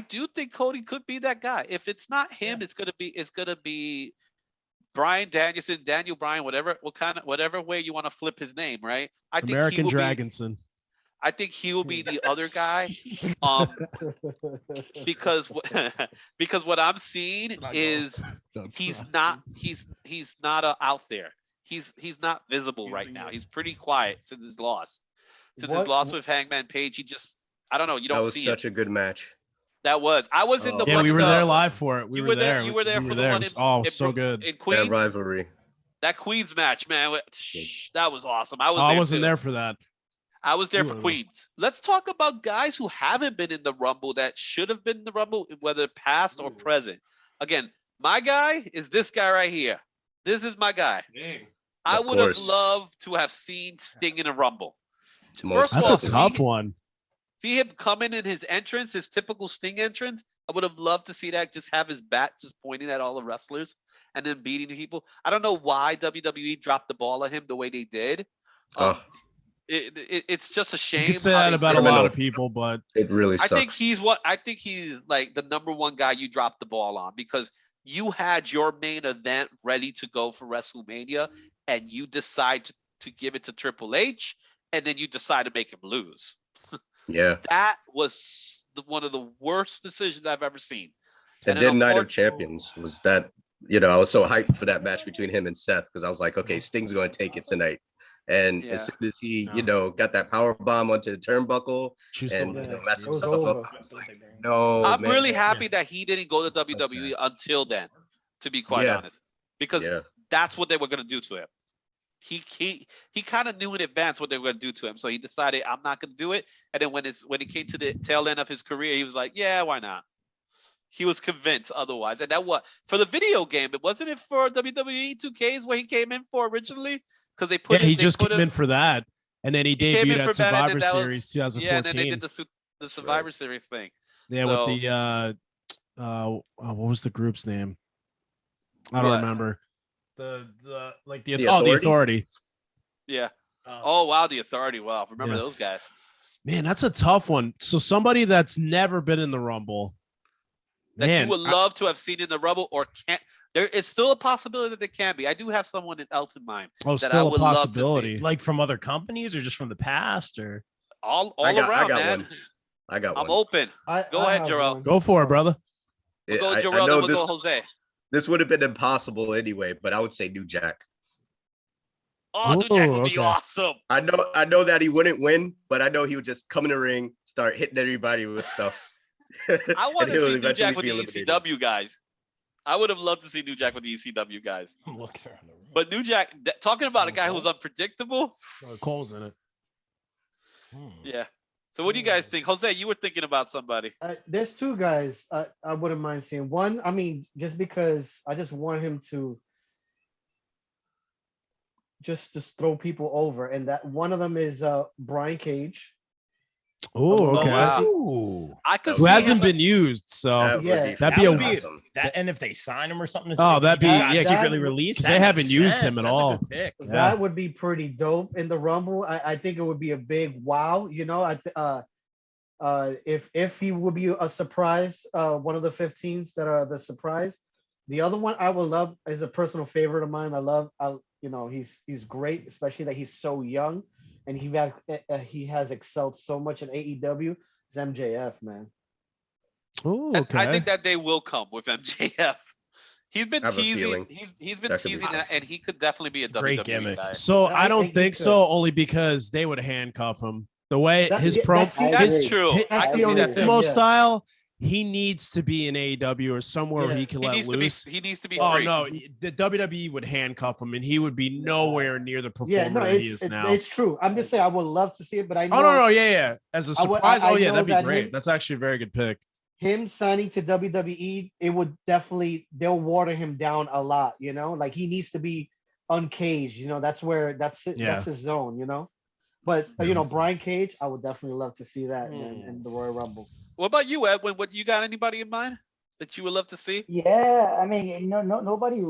Speaker 4: do think Cody could be that guy. If it's not him, it's gonna be Bryan Danielson, Daniel Bryan, whatever way you want to flip his name, right? I think
Speaker 3: American Dragonson.
Speaker 4: I think he will be the other guy, because what I'm seeing is he's not out there. He's not visible right now. He's pretty quiet since his loss. Since his loss with Hangman Page, I don't know. You don't see him.
Speaker 6: That was such a good match.
Speaker 4: That was. I was in the.
Speaker 3: Yeah, we were there live for it. We were there.
Speaker 4: You were there for the one.
Speaker 3: So good.
Speaker 4: In Queens.
Speaker 6: That rivalry.
Speaker 4: That Queens match, man. That was awesome. I
Speaker 3: wasn't there for that.
Speaker 4: I was there for Queens. Let's talk about guys who haven't been in the Rumble that should have been in the Rumble, whether past or present. Again, my guy is this guy right here. This is my guy. I would have loved to have seen Sting in a Rumble.
Speaker 3: That's a tough one.
Speaker 4: See him coming in his entrance, his typical Sting entrance. I would have loved to see that. Just have his bat just pointing at all the wrestlers and then beating people. I don't know why WWE dropped the ball on him the way they did. It's just a shame.
Speaker 3: You could say that about a lot of people, but
Speaker 6: it really sucks.
Speaker 4: I think he's like the number one guy you dropped the ball on, because you had your main event ready to go for WrestleMania and you decide to give it to Triple H, and then you decide to make him lose.
Speaker 6: Yeah.
Speaker 4: That was one of the worst decisions I've ever seen.
Speaker 6: And then Night of Champions was that, I was so hyped for that match between him and Seth, because I was like, okay, Sting's going to take it tonight. And as soon as he, got that power bomb onto the turnbuckle and messed himself up, I was like, no.
Speaker 4: I'm really happy that he didn't go to WWE until then, to be quite honest, because that's what they were going to do to him. He kind of knew in advance what they were going to do to him, so he decided, I'm not going to do it. And then when it came to the tail end of his career, he was like, yeah, why not? He was convinced otherwise. And that was for the video game. It wasn't it for WWE 2Ks where he came in for originally, because they put
Speaker 3: he just came in for that, and then he debuted at Survivor Series 2014.
Speaker 4: Yeah, and then they did the Survivor Series thing.
Speaker 3: Yeah, with the what was the group's name? I don't remember. The Authority.
Speaker 4: Yeah. Oh wow, the Authority. Wow, remember those guys?
Speaker 3: Man, that's a tough one. So somebody that's never been in the Rumble.
Speaker 4: That you would love to have seen in the Rumble, or can't. There is still a possibility that there can be. I do have someone else in mind.
Speaker 3: Oh, still a possibility.
Speaker 2: Like from other companies or just from the past, or
Speaker 4: all around, man.
Speaker 6: One. I got one.
Speaker 4: I'm open. Go ahead, Jarrell.
Speaker 3: Go for it, brother.
Speaker 4: We'll go Jarrell, then we'll go Jose.
Speaker 6: This would have been impossible anyway, but I would say New Jack.
Speaker 4: Oh, New Jack would be awesome.
Speaker 6: I know that he wouldn't win, but I know he would just come in the ring, start hitting everybody with stuff.
Speaker 4: I want to see New Jack with the ECW guys. I would have loved to see New Jack with the ECW guys.
Speaker 2: I'm looking around the room.
Speaker 4: But New Jack, talking about a guy who's unpredictable.
Speaker 3: Cole's in it.
Speaker 4: Yeah. So what do you guys think? Jose, you were thinking about somebody.
Speaker 8: There's two guys I wouldn't mind seeing. One, I mean, just because I just want him to just throw people over. And that one of them is Brian Cage.
Speaker 3: Oh, okay.
Speaker 4: Wow.
Speaker 3: Who hasn't been used, so that'd be
Speaker 2: awesome. And if they sign him or something,
Speaker 3: that'd be
Speaker 2: secretly released,
Speaker 3: because they haven't used him at all.
Speaker 8: That would be pretty dope in the Rumble. I think it would be a big wow. If he would be a surprise, one of the 15s that are the surprise. The other one I would love is a personal favorite of mine. He's great, especially that he's so young, and he has excelled so much in AEW. It's MJF, man.
Speaker 3: Oh,
Speaker 4: I
Speaker 3: okay.
Speaker 4: think that day will come with MJF. He's been
Speaker 6: I have a
Speaker 4: teasing.
Speaker 6: feeling
Speaker 4: He's been
Speaker 6: that could be
Speaker 4: teasing that,
Speaker 6: awesome.
Speaker 4: and he could definitely be a
Speaker 2: Great
Speaker 4: WWE
Speaker 2: gimmick.
Speaker 4: guy.
Speaker 3: So
Speaker 8: I
Speaker 3: I don't
Speaker 8: think
Speaker 3: think
Speaker 8: he
Speaker 3: so,
Speaker 8: could.
Speaker 3: only because they would handcuff him. The way
Speaker 8: That-
Speaker 3: his
Speaker 8: yeah,
Speaker 3: pro,
Speaker 8: that's the-
Speaker 5: I
Speaker 3: his,
Speaker 4: That's
Speaker 5: agree.
Speaker 4: true.
Speaker 3: his,
Speaker 4: I
Speaker 8: That's
Speaker 4: can
Speaker 8: the
Speaker 4: see
Speaker 8: only
Speaker 4: that
Speaker 8: thing.
Speaker 4: too.
Speaker 3: promo
Speaker 8: yeah.
Speaker 3: style, he needs to be in AEW or somewhere where
Speaker 8: Yeah.
Speaker 3: he can
Speaker 4: He
Speaker 3: let
Speaker 4: needs to be.
Speaker 3: loose.
Speaker 4: He needs to be
Speaker 3: Oh
Speaker 4: free.
Speaker 3: no, the WWE would handcuff him, and he would be nowhere near the performer
Speaker 8: Yeah, no,
Speaker 3: that he is now.
Speaker 8: it's true. I'm just saying I would love to see it, but I know
Speaker 3: Oh no, yeah. As a
Speaker 8: I would-
Speaker 3: surprise,
Speaker 8: I
Speaker 3: oh yeah,
Speaker 8: know
Speaker 3: that'd be
Speaker 8: that
Speaker 3: great.
Speaker 8: him-
Speaker 3: That's actually a very good pick.
Speaker 8: him signing to WWE, it would definitely they'll water him down a lot, like he needs to be uncaged, that's his zone. But Brian Cage, I would definitely love to see that in the Royal Rumble.
Speaker 4: What about you, Edwin? What you got? Anybody in mind that you would love to see?
Speaker 5: Yeah, I mean, nobody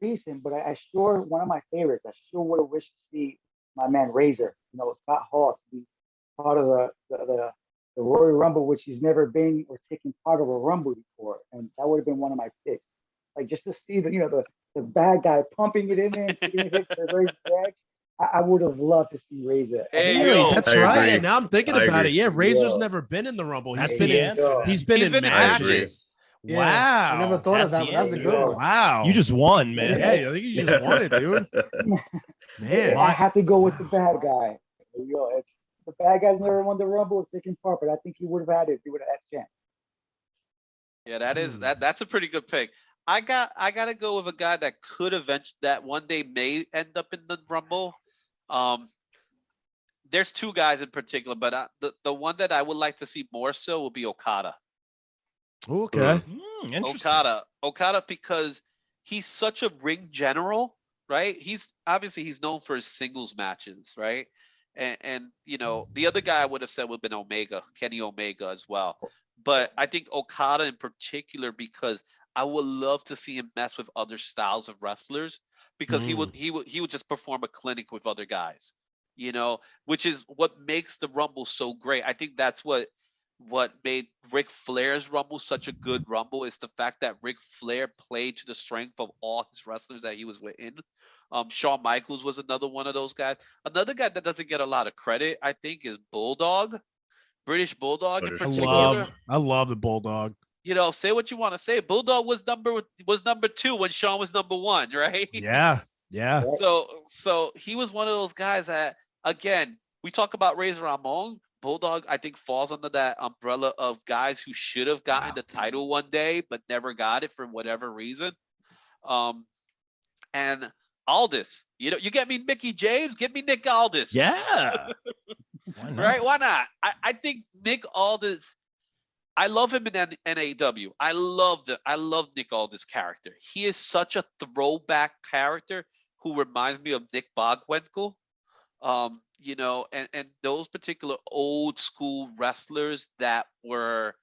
Speaker 5: recent, but I sure one of my favorites. I sure would have wished to see my man Razor, Scott Hall, to be part of the Royal Rumble, which he's never been or taken part of a Rumble before, and that would have been one of my picks. Like just to see the bad guy pumping it in there and taking it hit for very drag. I would have loved to see Razor.
Speaker 4: Hey,
Speaker 3: Really,
Speaker 4: yo.
Speaker 3: that's
Speaker 6: I
Speaker 3: right.
Speaker 6: agree.
Speaker 3: And now I'm thinking
Speaker 6: I
Speaker 3: about
Speaker 6: agree.
Speaker 3: it. Yeah, Razor's
Speaker 5: Yeah.
Speaker 3: never been in the Rumble.
Speaker 2: That's
Speaker 3: He's
Speaker 2: the
Speaker 3: been in.
Speaker 2: answer. then.
Speaker 3: He's been
Speaker 4: He's
Speaker 3: in
Speaker 4: been in
Speaker 3: matches.
Speaker 4: matches.
Speaker 8: Yeah.
Speaker 3: Wow.
Speaker 8: I never thought of
Speaker 2: That's
Speaker 8: that,
Speaker 2: the
Speaker 8: but that's a
Speaker 2: answer.
Speaker 8: good one.
Speaker 3: Wow.
Speaker 2: You just won, man.
Speaker 3: Yeah, I think you just won it, dude. Man.
Speaker 5: I have to go with the bad guy. It's the bad guy's never won the Rumble or taken part, but I think he would have had it. He would have had a chance.
Speaker 4: Yeah, that's a pretty good pick. I gotta go with a guy that could eventually that one day may end up in the Rumble. There's two guys in particular, but the one that I would like to see more so will be Okada.
Speaker 3: Okay.
Speaker 2: Interesting.
Speaker 4: Okada, because he's such a ring general, right? He's known for his singles matches, right? And the other guy I would have said would have been Kenny Omega as well. But I think Okada in particular, because I would love to see him mess with other styles of wrestlers, because he would just perform a clinic with other guys, which is what makes the Rumble so great. I think that's what made Ric Flair's Rumble such a good Rumble, is the fact that Ric Flair played to the strength of all his wrestlers that he was within. Shawn Michaels was another one of those guys. Another guy that doesn't get a lot of credit, I think, is Bulldog, British Bulldog in particular.
Speaker 3: I love the Bulldog.
Speaker 4: Say what you want to say. Bulldog was number 2 when Shawn was number 1, right?
Speaker 3: Yeah.
Speaker 4: So he was one of those guys that, again, we talk about Razor Ramon. Bulldog, I think, falls under that umbrella of guys who should have gotten the title one day, but never got it for whatever reason. And Aldis, you get me Mickey James, get me Nick Aldis.
Speaker 2: Yeah. Why not?
Speaker 4: Right? Why not? I think Nick Aldis, I love him in NAW. I love Nick Aldis' character. He is such a throwback character who reminds me of Nick Bogwinkle. And those particular old school wrestlers that were,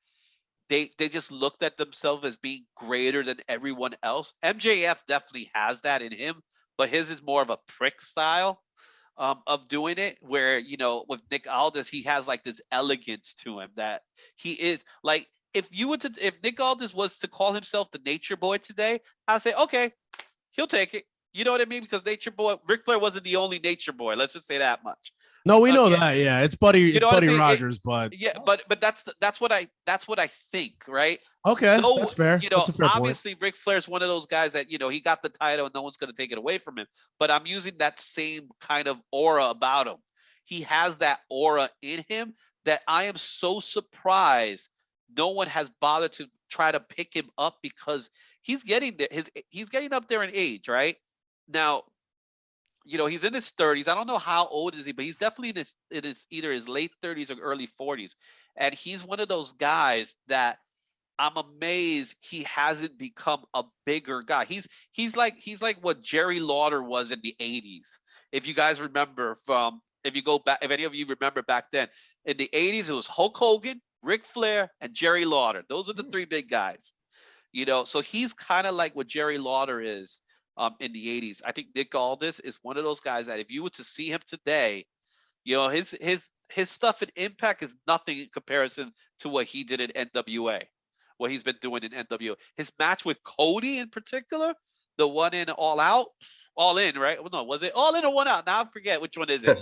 Speaker 4: they just looked at themselves as being greater than everyone else. MJF definitely has that in him, but his is more of a prick style of doing it, where, with Nick Aldis, he has like this elegance to him that he is like, if Nick Aldis was to call himself the Nature Boy today, I'd say, okay, he'll take it. You know what I mean? Because Nature Boy, Ric Flair wasn't the only Nature Boy. Let's just say that much.
Speaker 3: No, we know that. Yeah, it's Buddy Rogers, but
Speaker 4: yeah, but that's what I think, right?
Speaker 3: Okay, that's fair. That's a fair
Speaker 4: obviously, Ric Flair's one of those guys that he got the title and no one's going to take it away from him. But I'm using that same kind of aura about him. He has that aura in him that I am so surprised no one has bothered to try to pick him up, because he's getting there. He's getting up there in age, right? Now, he's in his 30s. I don't know how old is he, but he's definitely in his either his late 30s or early 40s. And he's one of those guys that I'm amazed he hasn't become a bigger guy. He's like what Jerry Lawler was in the 80s. If you guys remember if any of you remember back then, in the 80s, it was Hulk Hogan, Ric Flair, and Jerry Lawler. Those are the three big guys. So he's kind of like what Jerry Lawler is. In the 80s. I think Nick Aldis is one of those guys that if you were to see him today, his his stuff in Impact is nothing in comparison to what he did in NWA, what he's been doing in NWA. His match with Cody in particular, the one in All Out, All In, right? Well, no, was it All In or One Out? Now I forget which one is it.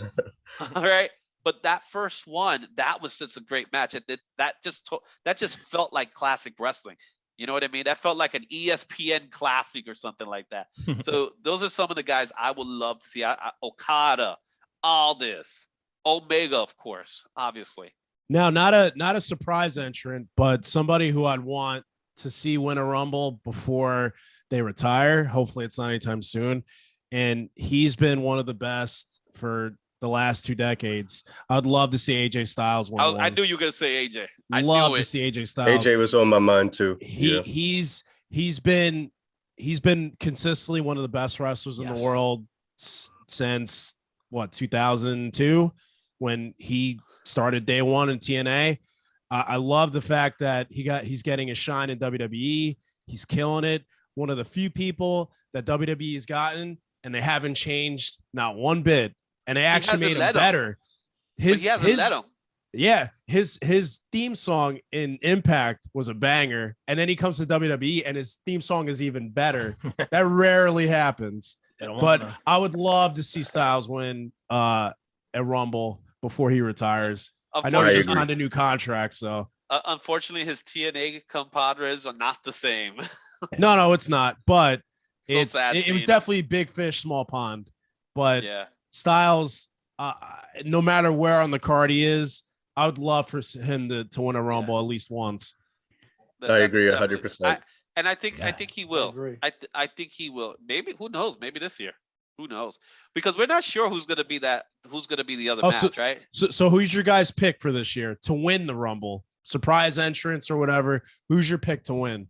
Speaker 4: All right. But that first one, that was just a great match. And that just felt like classic wrestling. You know what I mean? That felt like an ESPN classic or something like that. So those are some of the guys I would love to see. Okada, Aldis, Omega, of course, obviously.
Speaker 3: Now, not a surprise entrant, but somebody who I'd want to see win a Rumble before they retire. Hopefully it's not anytime soon. And he's been one of the best for the last 2 decades. I'd love to see AJ Styles win.
Speaker 4: I knew you were gonna say AJ.
Speaker 3: Love to see AJ Styles.
Speaker 6: AJ was on my mind too.
Speaker 3: He's been consistently one of the best wrestlers in the world since 2002 when he started day one in TNA. I love the fact that he's getting a shine in WWE. He's killing it. One of the few people that WWE has gotten, and they haven't changed not one bit. And they actually made him better.
Speaker 4: He hasn't let him.
Speaker 3: Yeah, his theme song in Impact was a banger, and then he comes to WWE and his theme song is even better. That rarely happens. But I would love to see Styles win a Rumble before he retires. I know he just signed a new contract, so
Speaker 4: unfortunately, his TNA compadres are not the same.
Speaker 3: No, it's not. But
Speaker 4: So
Speaker 3: it was definitely big fish, small pond. But
Speaker 4: yeah.
Speaker 3: Styles, no matter where on the card he is, I would love for him to win a Rumble at least once.
Speaker 6: I agree 100%.
Speaker 4: And I think he will. I think he will. Maybe, who knows? Maybe this year. Who knows? Because we're not sure who's gonna be the other match, right?
Speaker 3: So who's your guys' pick for this year to win the Rumble? Surprise entrance or whatever. Who's your pick to win?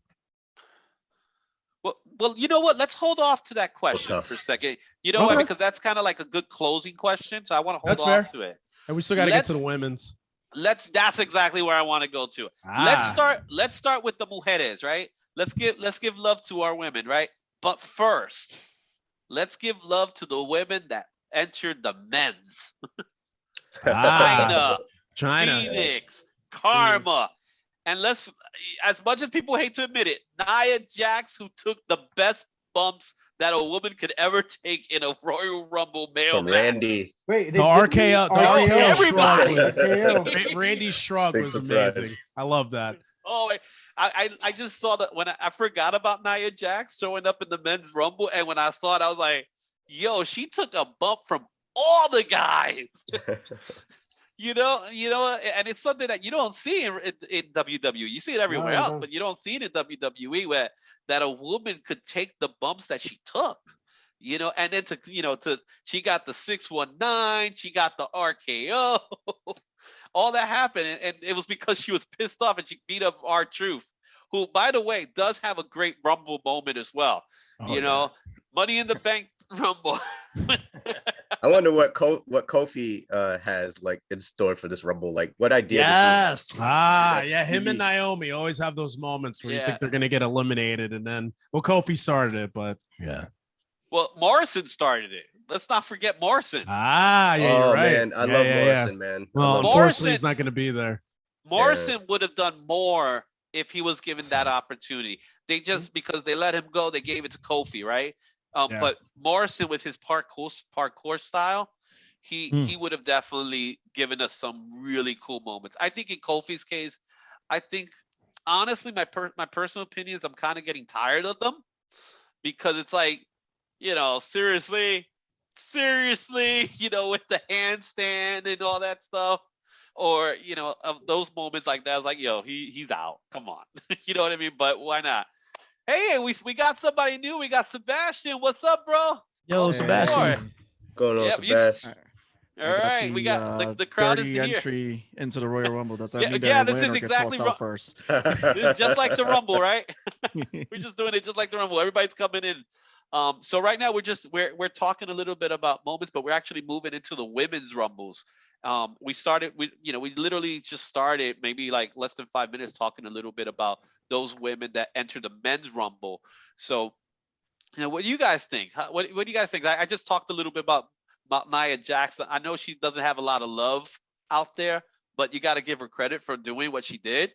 Speaker 4: Well, you know what? Let's hold off to that question for a second. You know what? Because that's kind of like a good closing question. So I want to hold off to it.
Speaker 3: And we still got to get to the women's.
Speaker 4: That's exactly where I want to go to. Let's start with the mujeres, right? Let's give love to our women, right? But first, let's give love to the women that entered the men's. China, Phoenix, Karma. And as much as people hate to admit it, Nia Jax, who took the best bumps that a woman could ever take in a Royal Rumble male match.
Speaker 6: Randy.
Speaker 3: Wait, the RKO
Speaker 4: everybody.
Speaker 3: Randy's shrug was amazing. I love that.
Speaker 4: Oh, I just saw that when I forgot about Nia Jax showing up in the men's Rumble, and when I saw it, I was like, yo, she took a bump from all the guys. You know, and it's something that you don't see in WWE. You see it everywhere else, but you don't see it in WWE where that a woman could take the bumps that she took. You know, and then she got the 619, she got the RKO, all that happened, and it was because she was pissed off and she beat up R-Truth, who, by the way, does have a great Rumble moment as well. Money in the Bank Rumble.
Speaker 6: I wonder what Kofi has like in store for this Rumble. Like, what idea?
Speaker 3: Yes. Him and Naomi always have those moments where you think they're gonna get eliminated, and then Kofi started it, but
Speaker 4: well, Morrison started it. Let's not forget Morrison.
Speaker 3: You're right.
Speaker 6: Man, I love Morrison, man.
Speaker 3: Well, unfortunately, he's not gonna be there.
Speaker 4: Morrison would have done more if he was given that opportunity. They just, because they let him go, they gave it to Kofi, right? But Morrison, with his parkour style, he would have definitely given us some really cool moments. I think in Kofi's case, I think honestly, my personal opinion is I'm kind of getting tired of them, because it's like, seriously, with the handstand and all that stuff, or of those moments like that, I was like, yo, he's out. Come on, you know what I mean? But why not? Hey, we got somebody new. We got Sebastian. What's up, bro?
Speaker 2: Yo, Sebastian.
Speaker 6: Going on, Sebastian.
Speaker 4: All right, we got the crowd is here.
Speaker 9: Entry into the Royal Rumble. Does that mean
Speaker 4: this is exactly
Speaker 9: first?
Speaker 4: This is just like the Rumble, right? We're just doing it just like the Rumble. Everybody's coming in. So right now we're talking a little bit about moments, but we're actually moving into the women's Rumbles. We literally just started maybe like less than 5 minutes talking a little bit about those women that enter the men's Rumble. So, what do you guys think? What do you guys think? I just talked a little bit about Nia Jax. I know she doesn't have a lot of love out there, but you got to give her credit for doing what she did.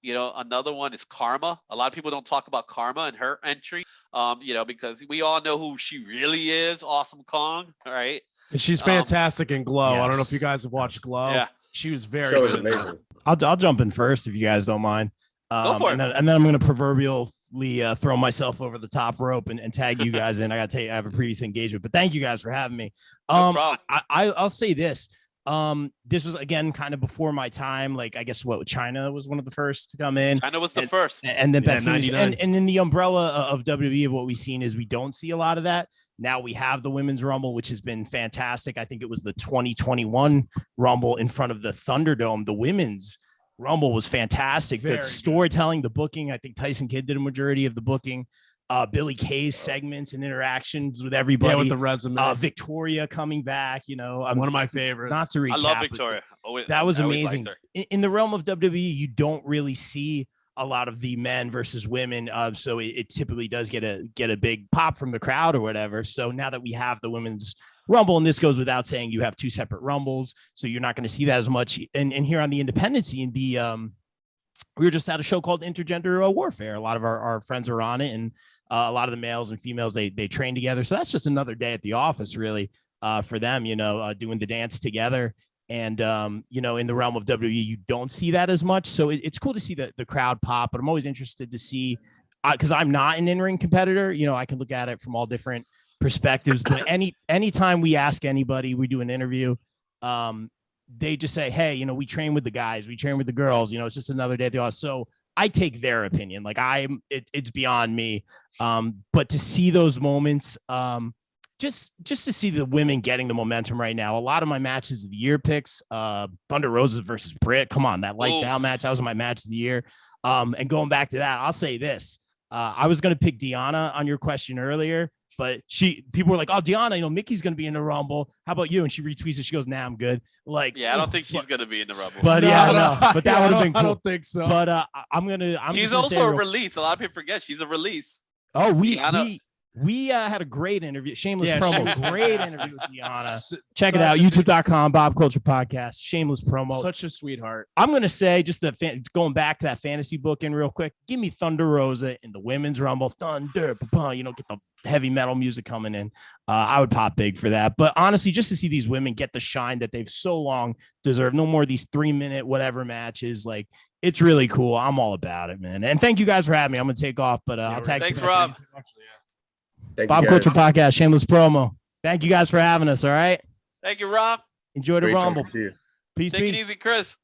Speaker 4: You know, another one is Karma. A lot of people don't talk about Karma and her entry, you know, because we all know who she really is, Awesome Kong, right?
Speaker 3: And she's fantastic in Glow. I don't know if you guys have watched Glow.
Speaker 4: Yeah.
Speaker 3: She was very
Speaker 6: Show is
Speaker 3: good.
Speaker 6: amazing.
Speaker 2: I'll jump in first if you guys don't mind.
Speaker 4: Go for it.
Speaker 2: And then I'm going to proverbially throw myself over the top rope and tag you guys in. I got to tell you, I have a previous engagement, but thank you guys for having me.
Speaker 4: No problem.
Speaker 2: I'll say this. This was again kind of before my time. Like I guess China was one of the first to come in.
Speaker 4: China was the first,
Speaker 2: and then Beth Phoenix,
Speaker 3: 99.
Speaker 2: and in the umbrella of WWE, of what we've seen is we don't see a lot of that. Now we have the Women's Rumble, which has been fantastic. I think it was the 2021 Rumble in front of the Thunderdome. The Women's Rumble was fantastic. The storytelling, the booking. I think Tyson Kidd did a majority of the booking. Billy Kay's segments and interactions with everybody.
Speaker 3: Yeah, with the resume.
Speaker 2: Victoria coming back, you know,
Speaker 3: one of my favorites.
Speaker 2: Not to recap,
Speaker 4: I love Victoria.
Speaker 2: That was
Speaker 4: I always
Speaker 2: amazing.
Speaker 4: liked
Speaker 2: In the realm of WWE, you don't really see a lot of the men versus women, so it typically does get a big pop from the crowd or whatever. So now that we have the Women's Rumble, and this goes without saying, you have two separate Rumbles, so you're not going to see that as much. And here on the independent scene, we were just at a show called Intergender Warfare. A lot of our friends were on it, and a lot of the males and females, they train together. So that's just another day at the office, really, for them, you know, doing the dance together. And, you know, in the realm of WWE, you don't see that as much. So it's cool to see the crowd pop, but I'm always interested to see, because I'm not an in-ring competitor, you know, I can look at it from all different perspectives. But anytime we ask anybody, we do an interview, they just say, hey, you know, we train with the guys, we train with the girls, you know, it's just another day at the office. So I take their opinion. Like it's beyond me. But to see those moments, just to see the women getting the momentum right now. A lot of my matches of the year picks, Thunder Roses versus Britt. Come on, that lights out match. That was my match of the year. And going back to that, I'll say this. I was going to pick Deanna on your question earlier, but people were like, oh, Deanna, you know, Mickey's going to be in the Rumble. How about you? And she retweets it. She goes, nah, I'm good. Like,
Speaker 4: yeah, I don't think she's going to be in the Rumble.
Speaker 2: But but that would have been cool.
Speaker 3: I don't think so.
Speaker 2: But
Speaker 4: she's also a release. A lot of people forget she's a release.
Speaker 2: Oh, we had a great interview. Shameless promo. Great interview with Deanna. Check it out. YouTube.com, Bob Culture Podcast. Shameless promo.
Speaker 3: Such a sweetheart.
Speaker 2: I'm going to say, just going back to that fantasy booking real quick, give me Thunder Rosa in the Women's Rumble. Thunder, you know, get the heavy metal music coming in. I would pop big for that. But honestly, just to see these women get the shine that they've so long deserved. No more of these 3-minute whatever matches. Like, it's really cool. I'm all about it, man. And thank you guys for having me. I'm going to take off, but I'll tag you.
Speaker 4: Thanks, Rob.
Speaker 2: Bob Culture Podcast, shameless promo. Thank you guys for having us. All right.
Speaker 4: Thank you, Rob.
Speaker 2: Enjoy the Rumble.
Speaker 6: Peace.
Speaker 4: Take it easy, Chris.